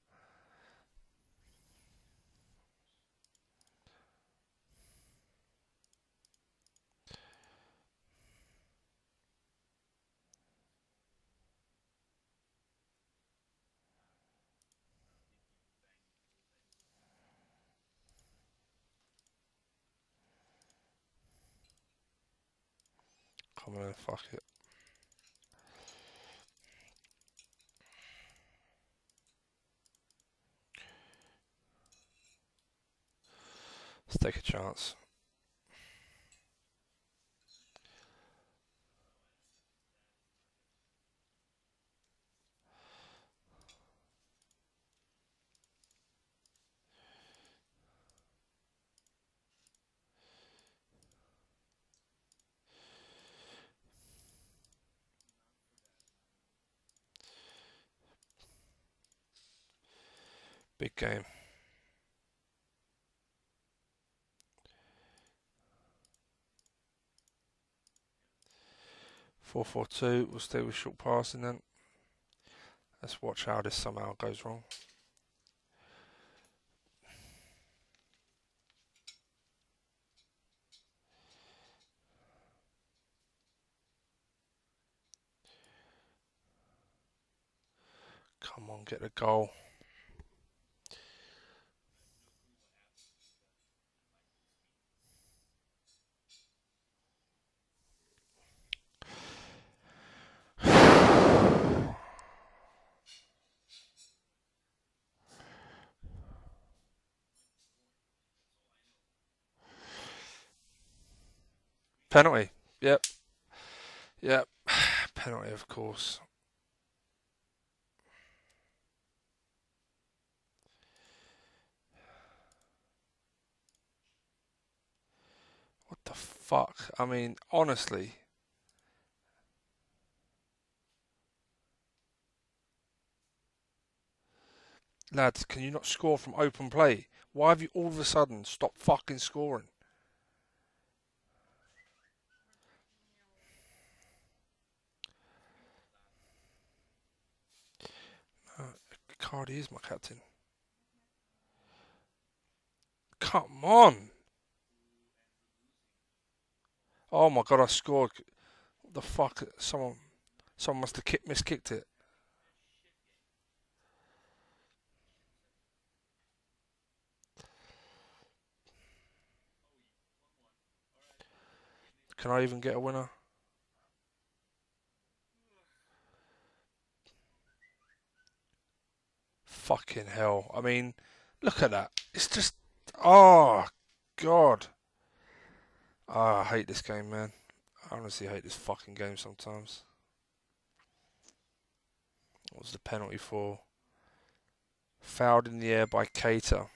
Come on, fuck it. Let's take a chance. Big game. 4-4-2. We'll stay with short passing then. Let's watch how this somehow goes wrong. Come on, get the goal. Penalty. Yep. Yep. Penalty, of course. What the fuck? I mean, honestly, lads, can you not score from open play? Why have you all of a sudden stopped fucking scoring? Cardi is my captain. Come on! Oh my god, I scored. What the fuck? Someone must have miskicked it. Can I even get a winner? Fucking hell. I mean, look at that. It's just. Oh, God. Ah, I hate this game, man. I honestly hate this fucking game sometimes. What was the penalty for? Fouled in the air by Cater.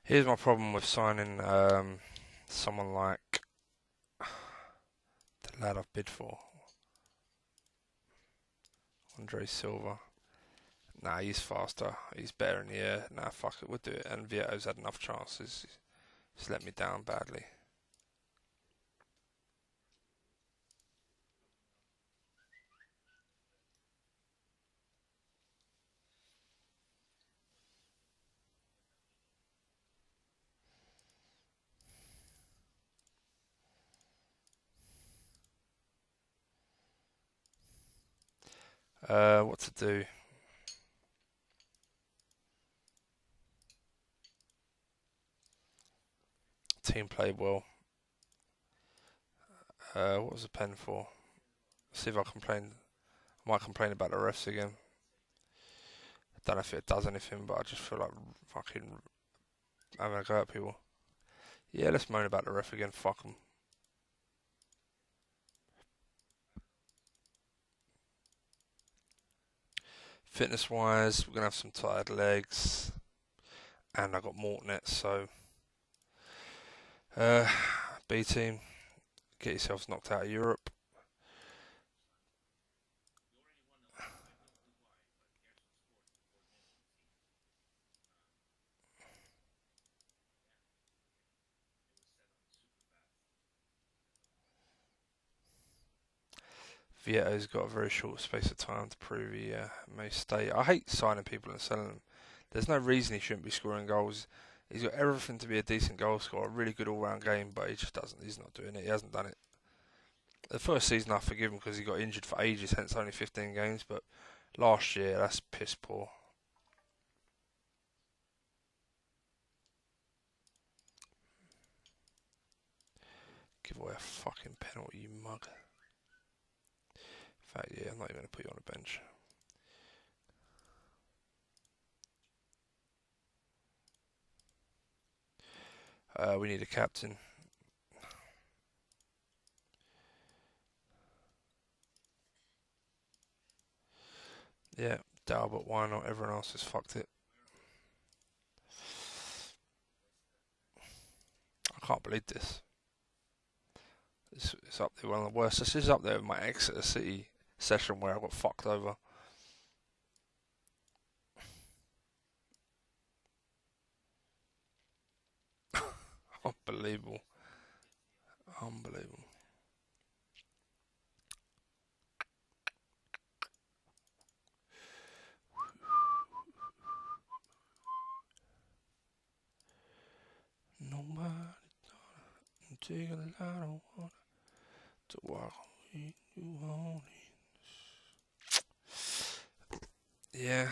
Here's my problem with signing someone like the lad I've bid for, Andre Silva. Nah, he's faster. He's better in the air. Nah, fuck it, we'll do it. And Vieto's had enough chances. He's let me down badly. What to do? Team played well. What was the pen for? See if I complain. I might complain about the refs again. I don't know if it does anything, but I just feel like fucking having a go at people. Yeah, let's moan about the ref again. Fuck them. Fitness wise, we're gonna have some tired legs, and I got Mortnet, so uh, B team, get yourselves knocked out of Europe. Vieto's got a very short space of time to prove he may stay. I hate signing people and selling them. There's no reason he shouldn't be scoring goals. He's got everything to be a decent goal scorer, a really good all-round game, but he just doesn't. He's not doing it. He hasn't done it. The first season I forgive him because he got injured for ages, hence only 15 games. But last year, that's piss poor. Give away a fucking penalty, you mug. In fact, yeah, I'm not even going to put you on the bench. We need a captain. Yeah, Dalbert, why not? Everyone else has fucked it. I can't believe this. It's up there, one of the worst. This is up there with my Exeter City session where I got fucked over. Unbelievable. Unbelievable. Nobody take a lot of water to walk with you on. Yeah,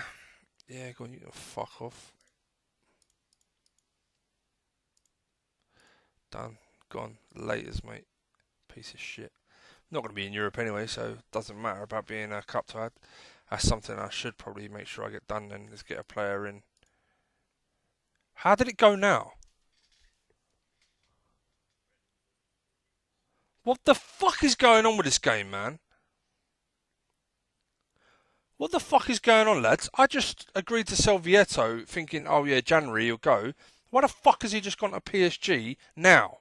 go on, you can fuck off. Done. Gone. Laters, mate. Piece of shit. Not going to be in Europe anyway, so it doesn't matter about being a cup to add. That's something I should probably make sure I get done then, is get a player in. How did it go now? What the fuck is going on with this game, man? What the fuck is going on, lads? I just agreed to sell Vieto thinking, oh yeah, January he'll go. Why the fuck has he just gone to PSG now?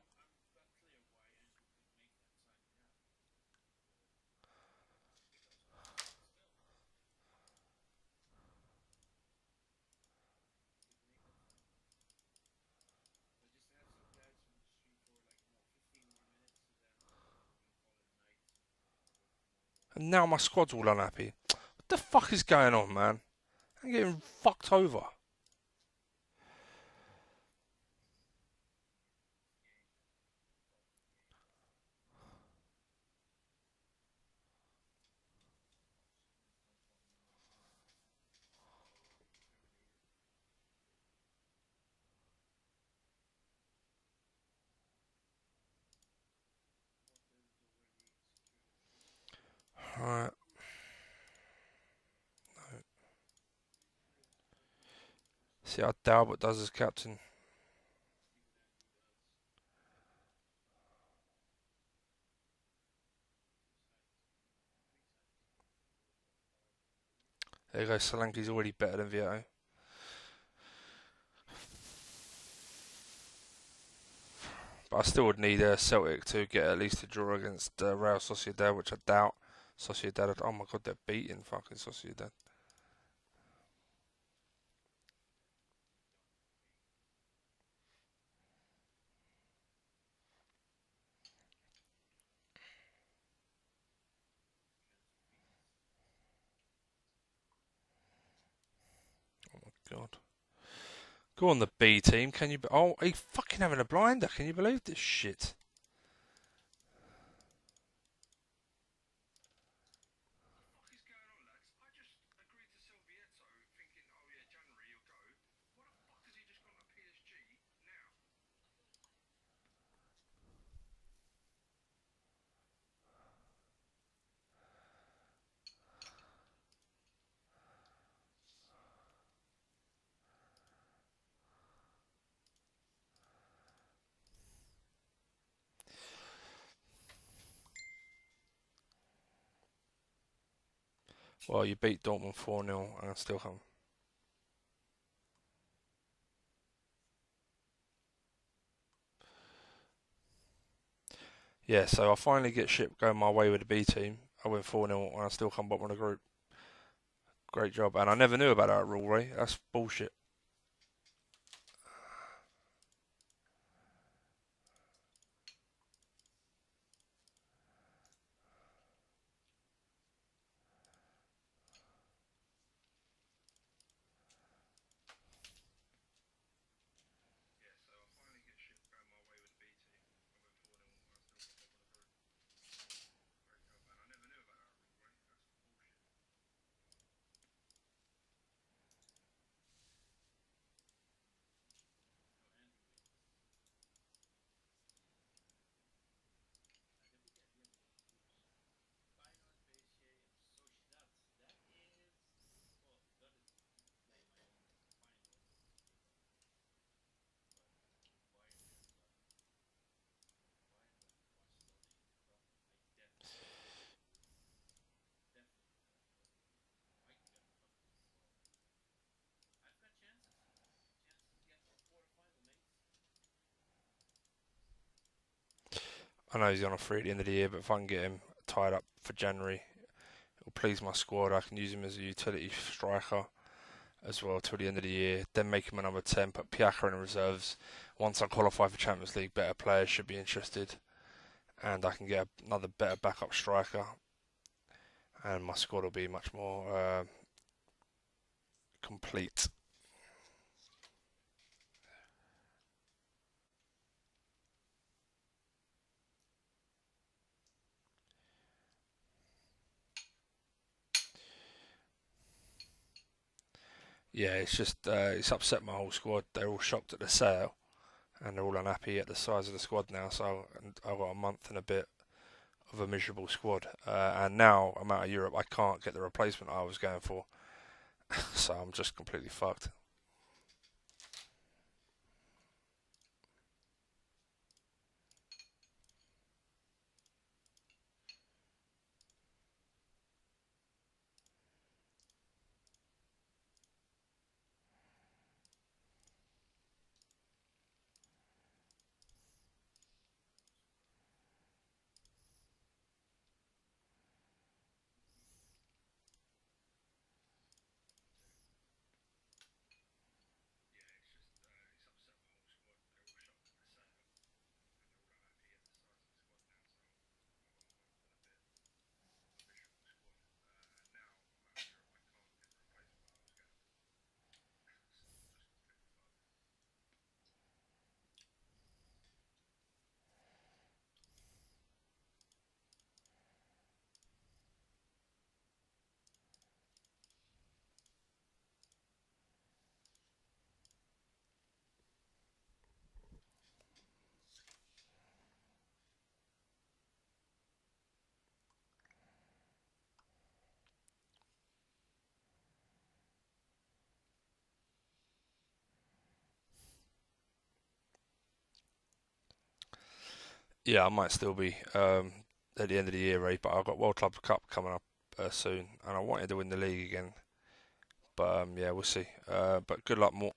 And now my squad's all unhappy. What the fuck is going on, man? I'm getting fucked over. Alright. See how Dalbert does as captain. There you go, Solanke's already better than Vieto. But I still would need Celtic to get at least a draw against Real Sociedad, which I doubt. Sociedad, oh my god, they're beating fucking Sociedad. Oh my god. Go on the B team, can you? Oh, he fucking having a blinder. Can you believe this shit? Well, you beat Dortmund 4-0 and still come. Yeah, so I finally get shit going my way with the B team. I win 4-0 and I still come bottom of the group. Great job. And I never knew about that rule, Ray. That's bullshit. I know he's on a free at the end of the year, but if I can get him tied up for January, it'll please my squad. I can use him as a utility striker as well till the end of the year. Then make him a number 10, put Piaka in reserves. Once I qualify for Champions League, better players should be interested, and I can get another better backup striker, and my squad will be much more complete. Yeah, it's just it's upset my whole squad. They're all shocked at the sale, and they're all unhappy at the size of the squad now. So I've got a month and a bit of a miserable squad, and now I'm out of Europe. I can't get the replacement I was going for, so I'm just completely fucked. Yeah, I might still be at the end of the year, Ray, but I've got World Club Cup coming up soon, and I wanted to win the league again. But yeah, we'll see. But good luck, more.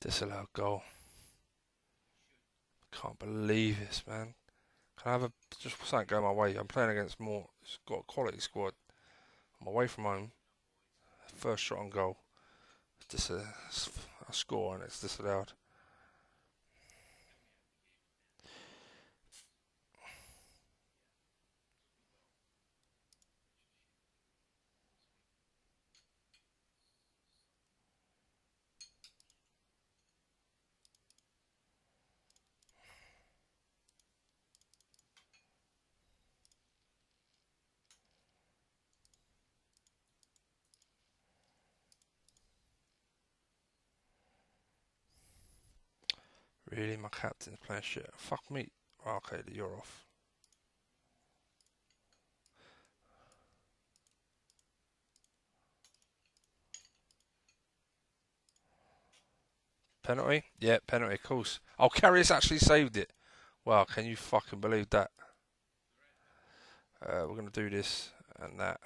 Disallowed goal. Can't believe this, man. Can I have a just something go my way? I'm playing against more. It's got a quality squad. I'm away from home. First shot on goal. Just a score and it's disallowed. Really, my captain's playing shit. Fuck me. Oh, okay, you're off. Penalty? Yeah, penalty, of course. Oh, Karius actually saved it. Wow, can you fucking believe that? We're going to do this and that.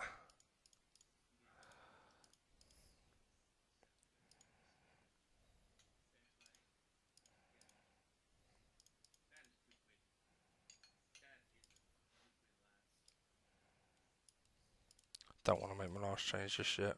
Don't want to make my last change just yet.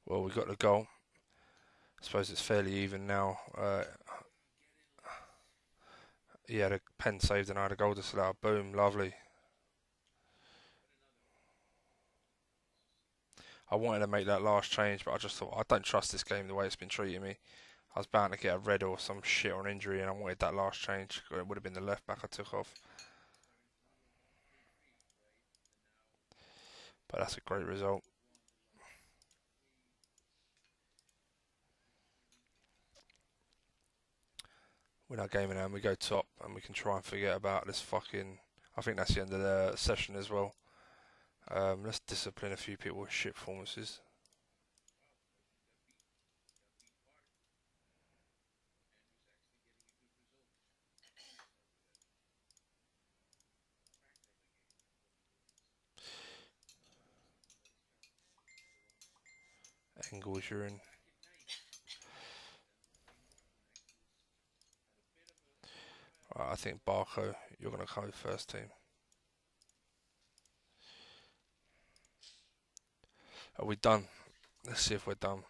Well, we got the goal. I suppose it's fairly even now. He had a pen saved and I had a goal disallowed. Boom, lovely. I wanted to make that last change, but I just thought I don't trust this game the way it's been treating me. I was bound to get a red or some shit or an injury, and I wanted that last change. It would have been the left back I took off. But that's a great result. Win our game in hand, we go top, and we can try and forget about this fucking. I think that's the end of the session as well. Let's discipline a few people with shit performances. Engels, you're in. Right, I think Barco, you're going to come first team. Are we done? Let's see if we're done.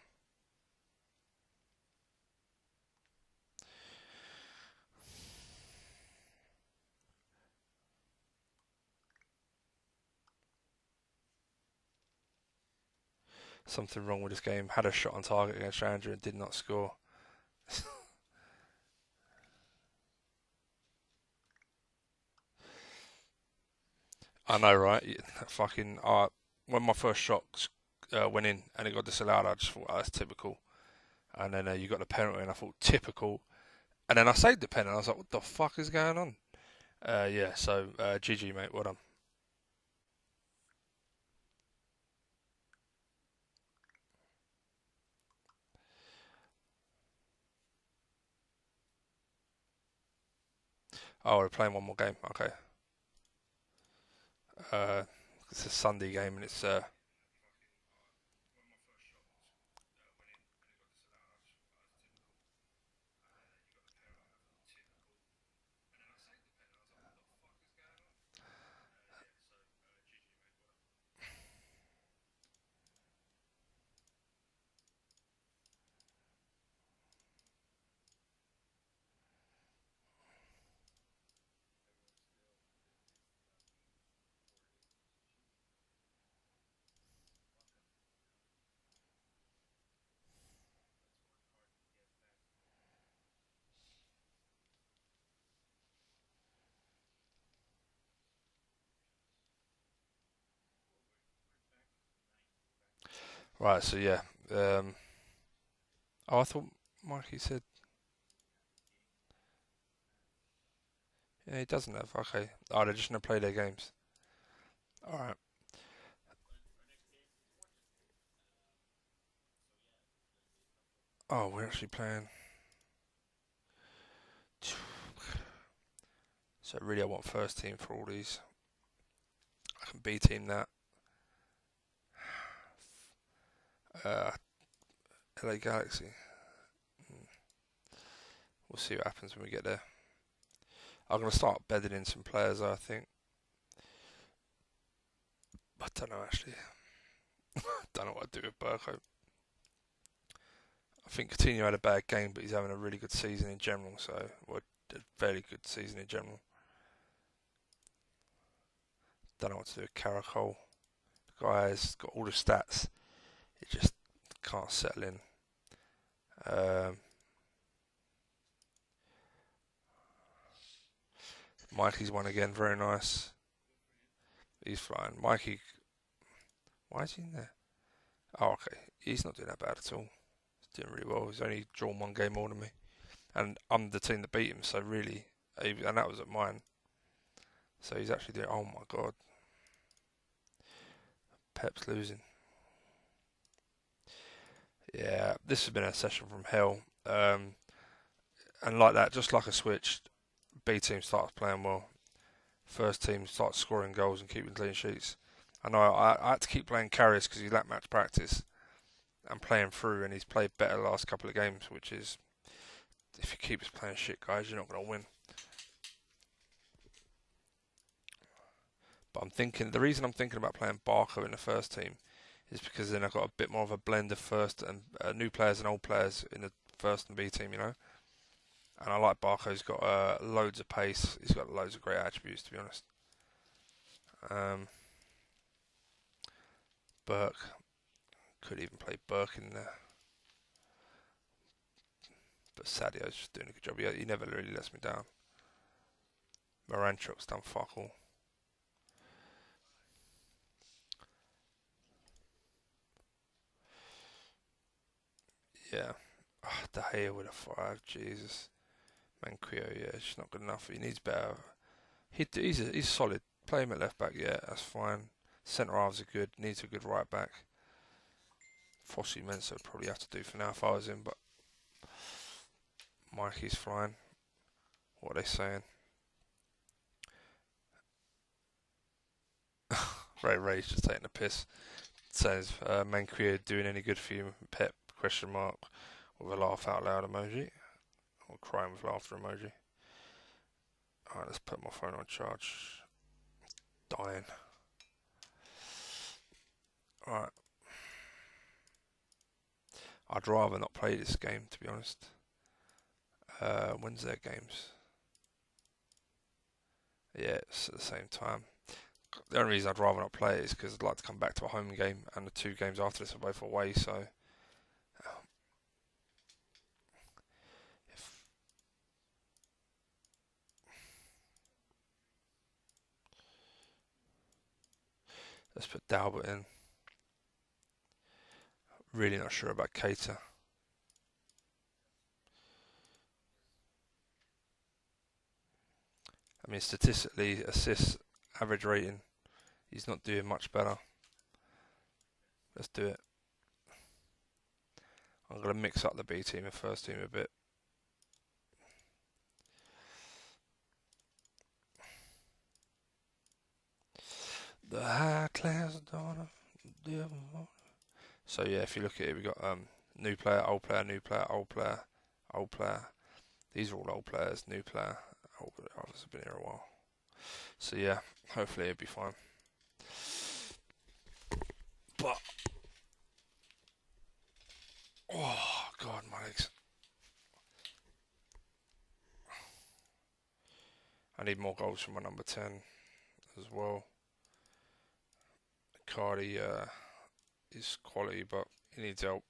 Something wrong with this game. Had a shot on target against Andrew and did not score. I know, right? Fucking. When my first shot went in and it got disallowed, I just thought, oh, that's typical. And then you got the penalty, and I thought, typical. And then I saved the pen, and I was like, what the fuck is going on? Yeah, so GG, mate. Well done. Oh, we're playing one more game. Okay. Uh, it's a Sunday game, and it's right. So yeah. Oh, I thought Mikey said. Yeah, he doesn't have. Okay. Oh, they're just gonna play their games. All right. Oh, we're actually playing. So really, I want first team for all these. I can B team that. Uh, LA Galaxy. We'll see what happens when we get there. I'm gonna start bedding in some players. I think. I don't know actually. Don't know what I'd do with Burko. I think Coutinho had a bad game, but he's having a really good season in general. So, well, a very good season in general. Don't know what to do with Caracol. The guy's got all the stats. He just can't settle in. Mikey's won again. Very nice. He's flying. Mikey, why is he in there? Oh, okay. He's not doing that bad at all. He's doing really well. He's only drawn one game more than me. And I'm the team that beat him, so really, and that was at mine. So he's actually doing. Oh my god, Pep's losing. Yeah, this has been a session from hell. And like that, just like a switch, B team starts playing well. First team starts scoring goals and keeping clean sheets. I know I had to keep playing Karius because he lacked match practice and playing through, and he's played better the last couple of games, which is, if he keeps playing shit, guys, you're not going to win. But I'm thinking, the reason I'm thinking about playing Barco in the first team is because then I've got a bit more of a blend of first and new players and old players in the first and B team, you know. And I like Barco. He's got loads of pace. He's got loads of great attributes, to be honest. Burke. Could even play Burke in there. But Sadio's just doing a good job. He never really lets me down. Moranchuk's done fuck all. Yeah. Oh, De Gea with a 5. Jesus. Manquillo, yeah, it's not good enough. He needs better. He's solid. Play him at left back, yeah, that's fine. Centre halves are good. Needs a good right back. Fossey Mensah would probably have to do for now if I was him, but Mikey's flying. What are they saying? Ray's just taking a piss. Says Manquillo doing any good for you, Pep? Question mark with a laugh out loud emoji or crying with laughter emoji. Alright, let's put my phone on charge. Dying. Alright. I'd rather not play this game, to be honest. When's their games? Yeah, it's at the same time. The only reason I'd rather not play it is because I'd like to come back to a home game, and the 2 games after this are both away, so... Let's put Dalbert in. Really not sure about Keita. I mean, statistically, assists, average rating, he's not doing much better. Let's do it. I'm going to mix up the B team and first team a bit. The high class daughter. So yeah, if you look at it, we got new player, old player, new player, old player, old player. These are all old players, new player. Others have been here a while. So yeah, hopefully it'll be fine. But oh god, my legs. I need more goals from my number 10 as well. Cardi is quality, but he needs help.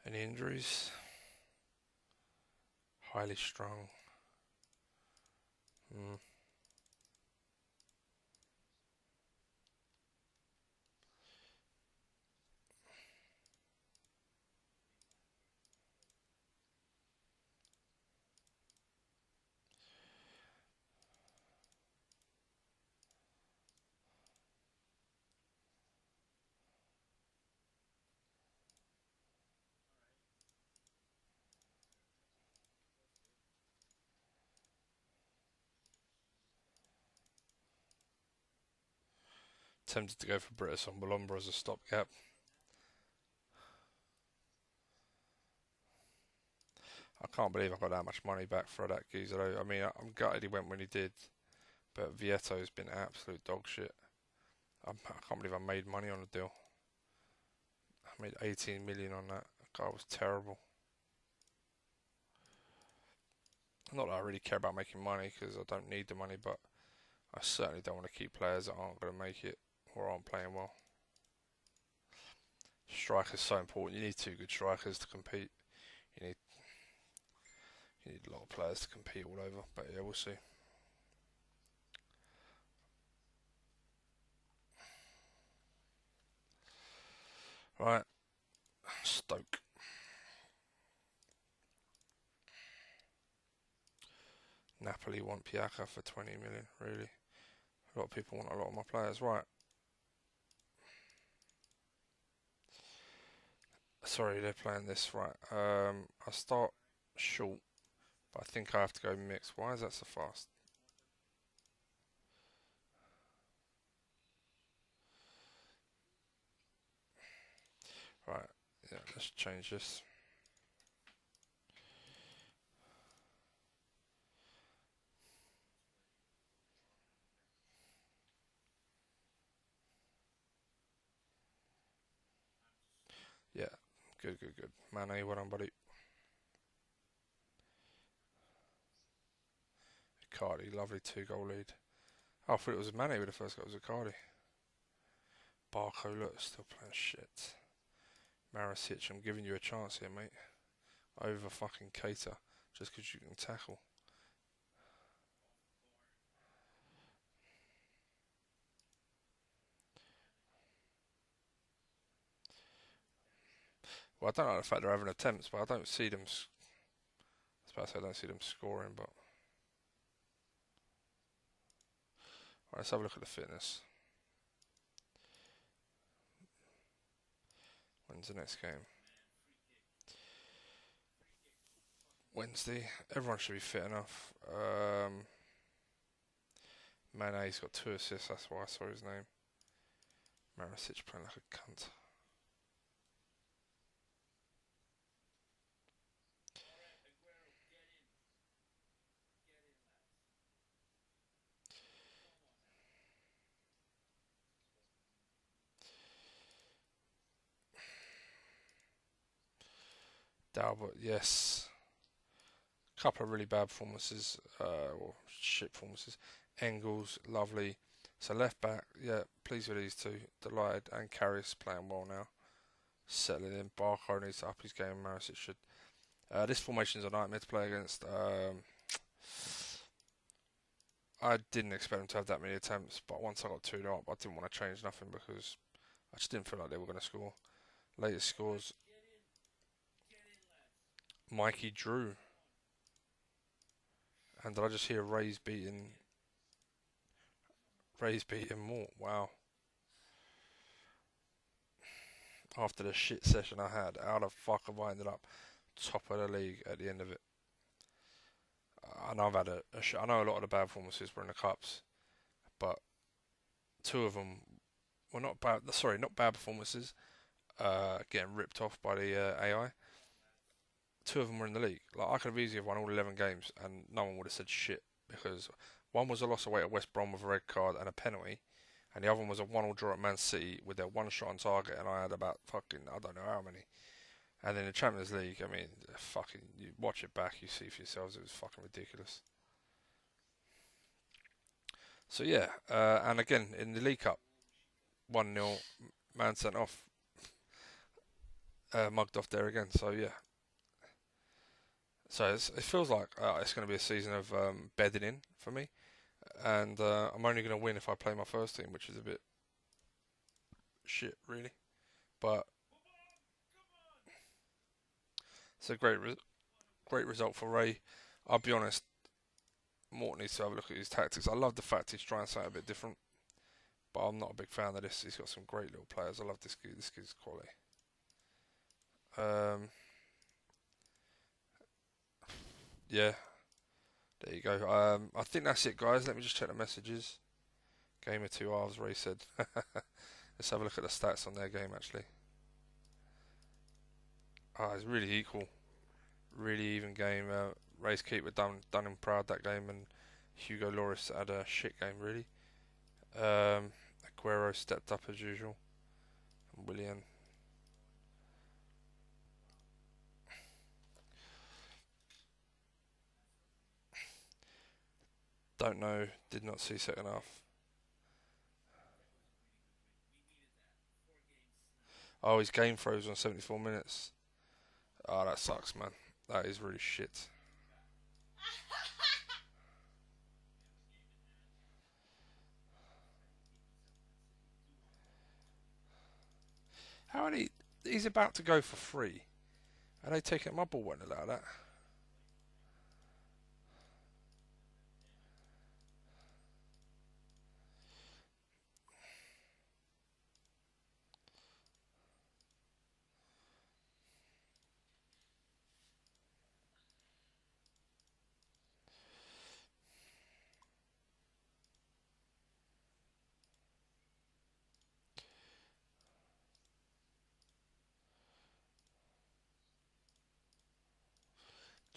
Any injuries? Highly strung. Tempted to go for Britis on Balombra as a stopgap. I can't believe I got that much money back for that geezer though. I mean, I'm gutted he went when he did, but Vieto's been absolute dog shit. I can't believe I made money on the deal. I made 18 million on that. That guy was terrible. Not that I really care about making money because I don't need the money, but I certainly don't want to keep players that aren't going to make it or aren't playing well. Strikers so important. You need 2 good strikers to compete. You need a lot of players to compete all over. But yeah, we'll see. Right, Stoke. Napoli want Piaka for 20 million, really. A lot of people want a lot of my players, right. Sorry, they're playing this, right. I start short, but I think I have to go mixed. Why is that so fast? Right, yeah, let's change this. Yeah, good, good, good. Mane, well done, buddy. Icardi, lovely 2 goal lead. Oh, I thought it was Mane with the first goal. It was Icardi. Barco, look, still playing shit. Marasic, I'm giving you a chance here, mate. Over fucking Keita, just because you can tackle. Well, I don't like the fact they're having attempts, but I don't see them. I was about to say I don't see them scoring, but. Right, let's have a look at the fitness. When's the next game? Wednesday. Everyone should be fit enough. Mane's got 2 assists, that's why I saw his name. Marasic playing like a cunt. Dalbert, yes. Couple of really bad performances, or shit performances. Engels, lovely. So left back, yeah, pleased with these two. Delighted, and Karius playing well now. Settling in. Barco needs to up his game. Marasic should. This formation's a nightmare to play against. I didn't expect them to have that many attempts, but once I got 2-0 up, I didn't want to change nothing because I just didn't feel like they were going to score. Latest scores: Mikey Drew. And did I just hear Ray's beating Mort? Wow. After the shit session I had, how the fuck have I ended up top of the league at the end of it? I know I've had I know a lot of the bad performances were in the cups, but 2 of them were not bad. Sorry, not bad performances. Getting ripped off by the AI. 2 of them were in the league. Like I could have easily have won all 11 games, and no one would have said shit because one was a loss away at West Brom with a red card and a penalty, and the other one was a 1-1 draw at Man City with their 1 shot on target, and I had about fucking I don't know how many. And in the Champions League, I mean, fucking, you watch it back, you see for yourselves, it was fucking ridiculous. So yeah, and again in the League Cup, 1-0, man sent off, mugged off there again. So yeah, so it feels like it's going to be a season of bedding in for me, and I'm only going to win if I play my first team, which is a bit shit, really. But it's a great result for Ray. I'll be honest, Morton needs to have a look at his tactics. I love the fact he's trying something a bit different, but I'm not a big fan of this. He's got some great little players. I love this kid. This kid's quality. Um, yeah, there you go. I think that's it, guys. Let me just check the messages. Game of 2 halves, Ray said. Let's have a look at the stats on their game, actually. It's really equal. Really even game. Ray's keeper done him proud that game, and Hugo Lloris had a shit game, really. Aguero stepped up as usual. And Willian. Don't know. Did not see second half. Oh, his game froze on 74 minutes. Oh, that sucks, man. That is really shit. How are he? He's about to go for free. Are they taking my ball? Won't allow that.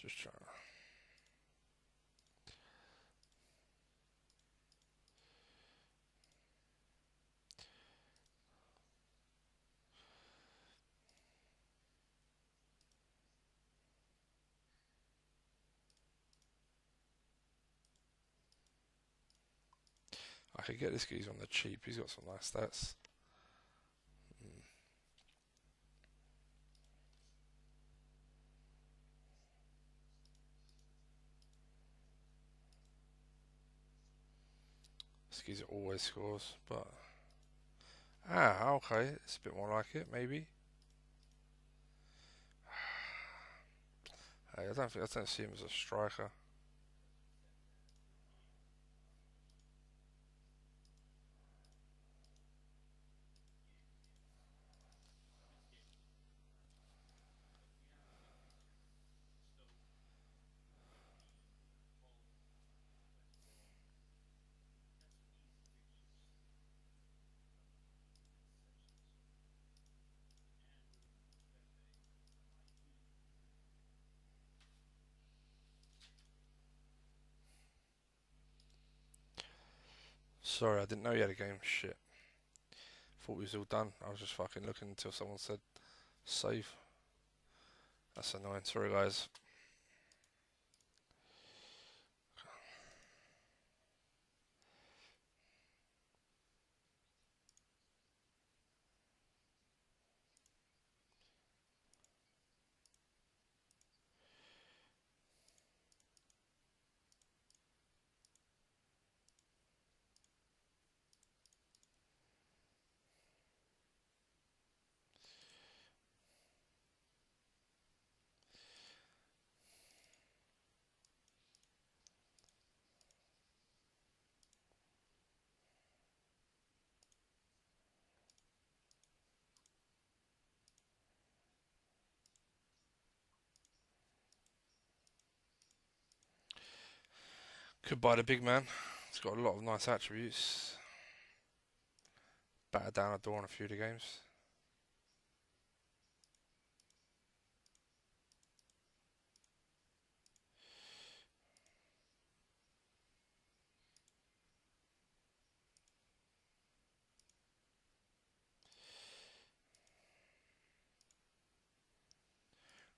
Just trying to. I could get this geezer on the cheap. He's got some nice stats. This geezer always scores, but okay, it's a bit more like it, maybe. Hey, I don't see him as a striker. Sorry, I didn't know you had a game. Shit. Thought we was all done. I was just fucking looking until someone said save. That's annoying. Sorry, guys. Could buy the big man. It's got a lot of nice attributes. Batter down a door in a few of the games.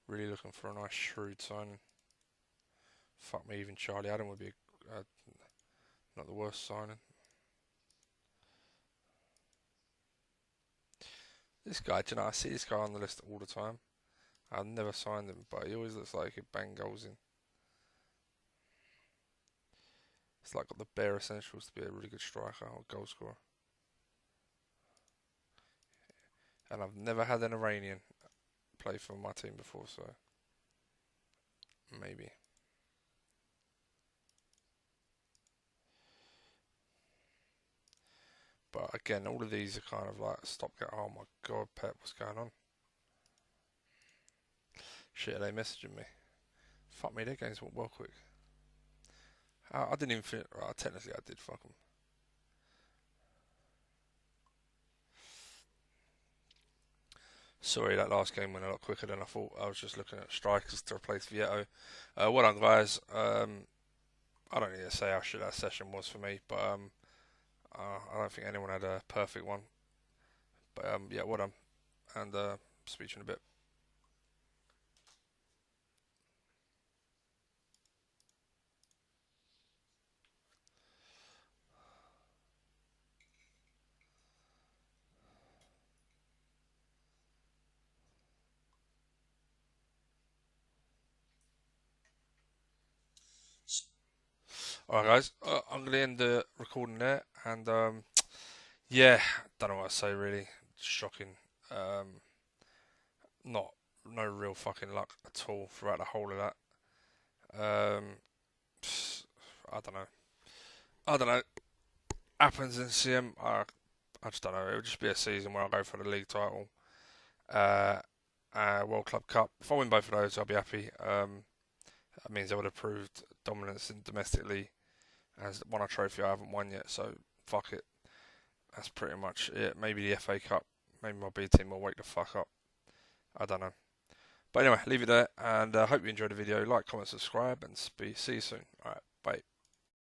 Really looking for a nice shrewd signing. Fuck me, even Charlie Adam would be not the worst signing. This guy, do you know, I see this guy on the list all the time. I've never signed him, but he always looks like he could bang goals in. It's like got the bare essentials to be a really good striker or goal scorer. And I've never had an Iranian play for my team before, so maybe. But again, all of these are kind of like stopgap. Oh my god, Pep, what's going on? Shit, are they messaging me? Fuck me, their games went well quick. I didn't even feel. Right, technically, I did. Fuck them. Sorry, that last game went a lot quicker than I thought. I was just looking at strikers to replace Vieto. Well done, guys. I don't need to say how shit that session was for me, but I don't think anyone had a perfect one. But yeah, well done. And speak to you in a bit. Alright, guys. I'm going to end the recording there. And yeah, don't know what to say really. Shocking. Not no real fucking luck at all throughout the whole of that. I don't know. I don't know. Happens in CM. I just don't know. It would just be a season where I go for the league title, uh, World Club Cup. If I win both of those, I'll be happy. That means I would have proved dominance in domestically as won a trophy I haven't won yet. So fuck it. That's pretty much it. Maybe the FA Cup. Maybe my B team will wake the fuck up. I don't know. But anyway, leave it there, and hope you enjoyed the video. Like, comment, subscribe, and see you soon. All right, bye.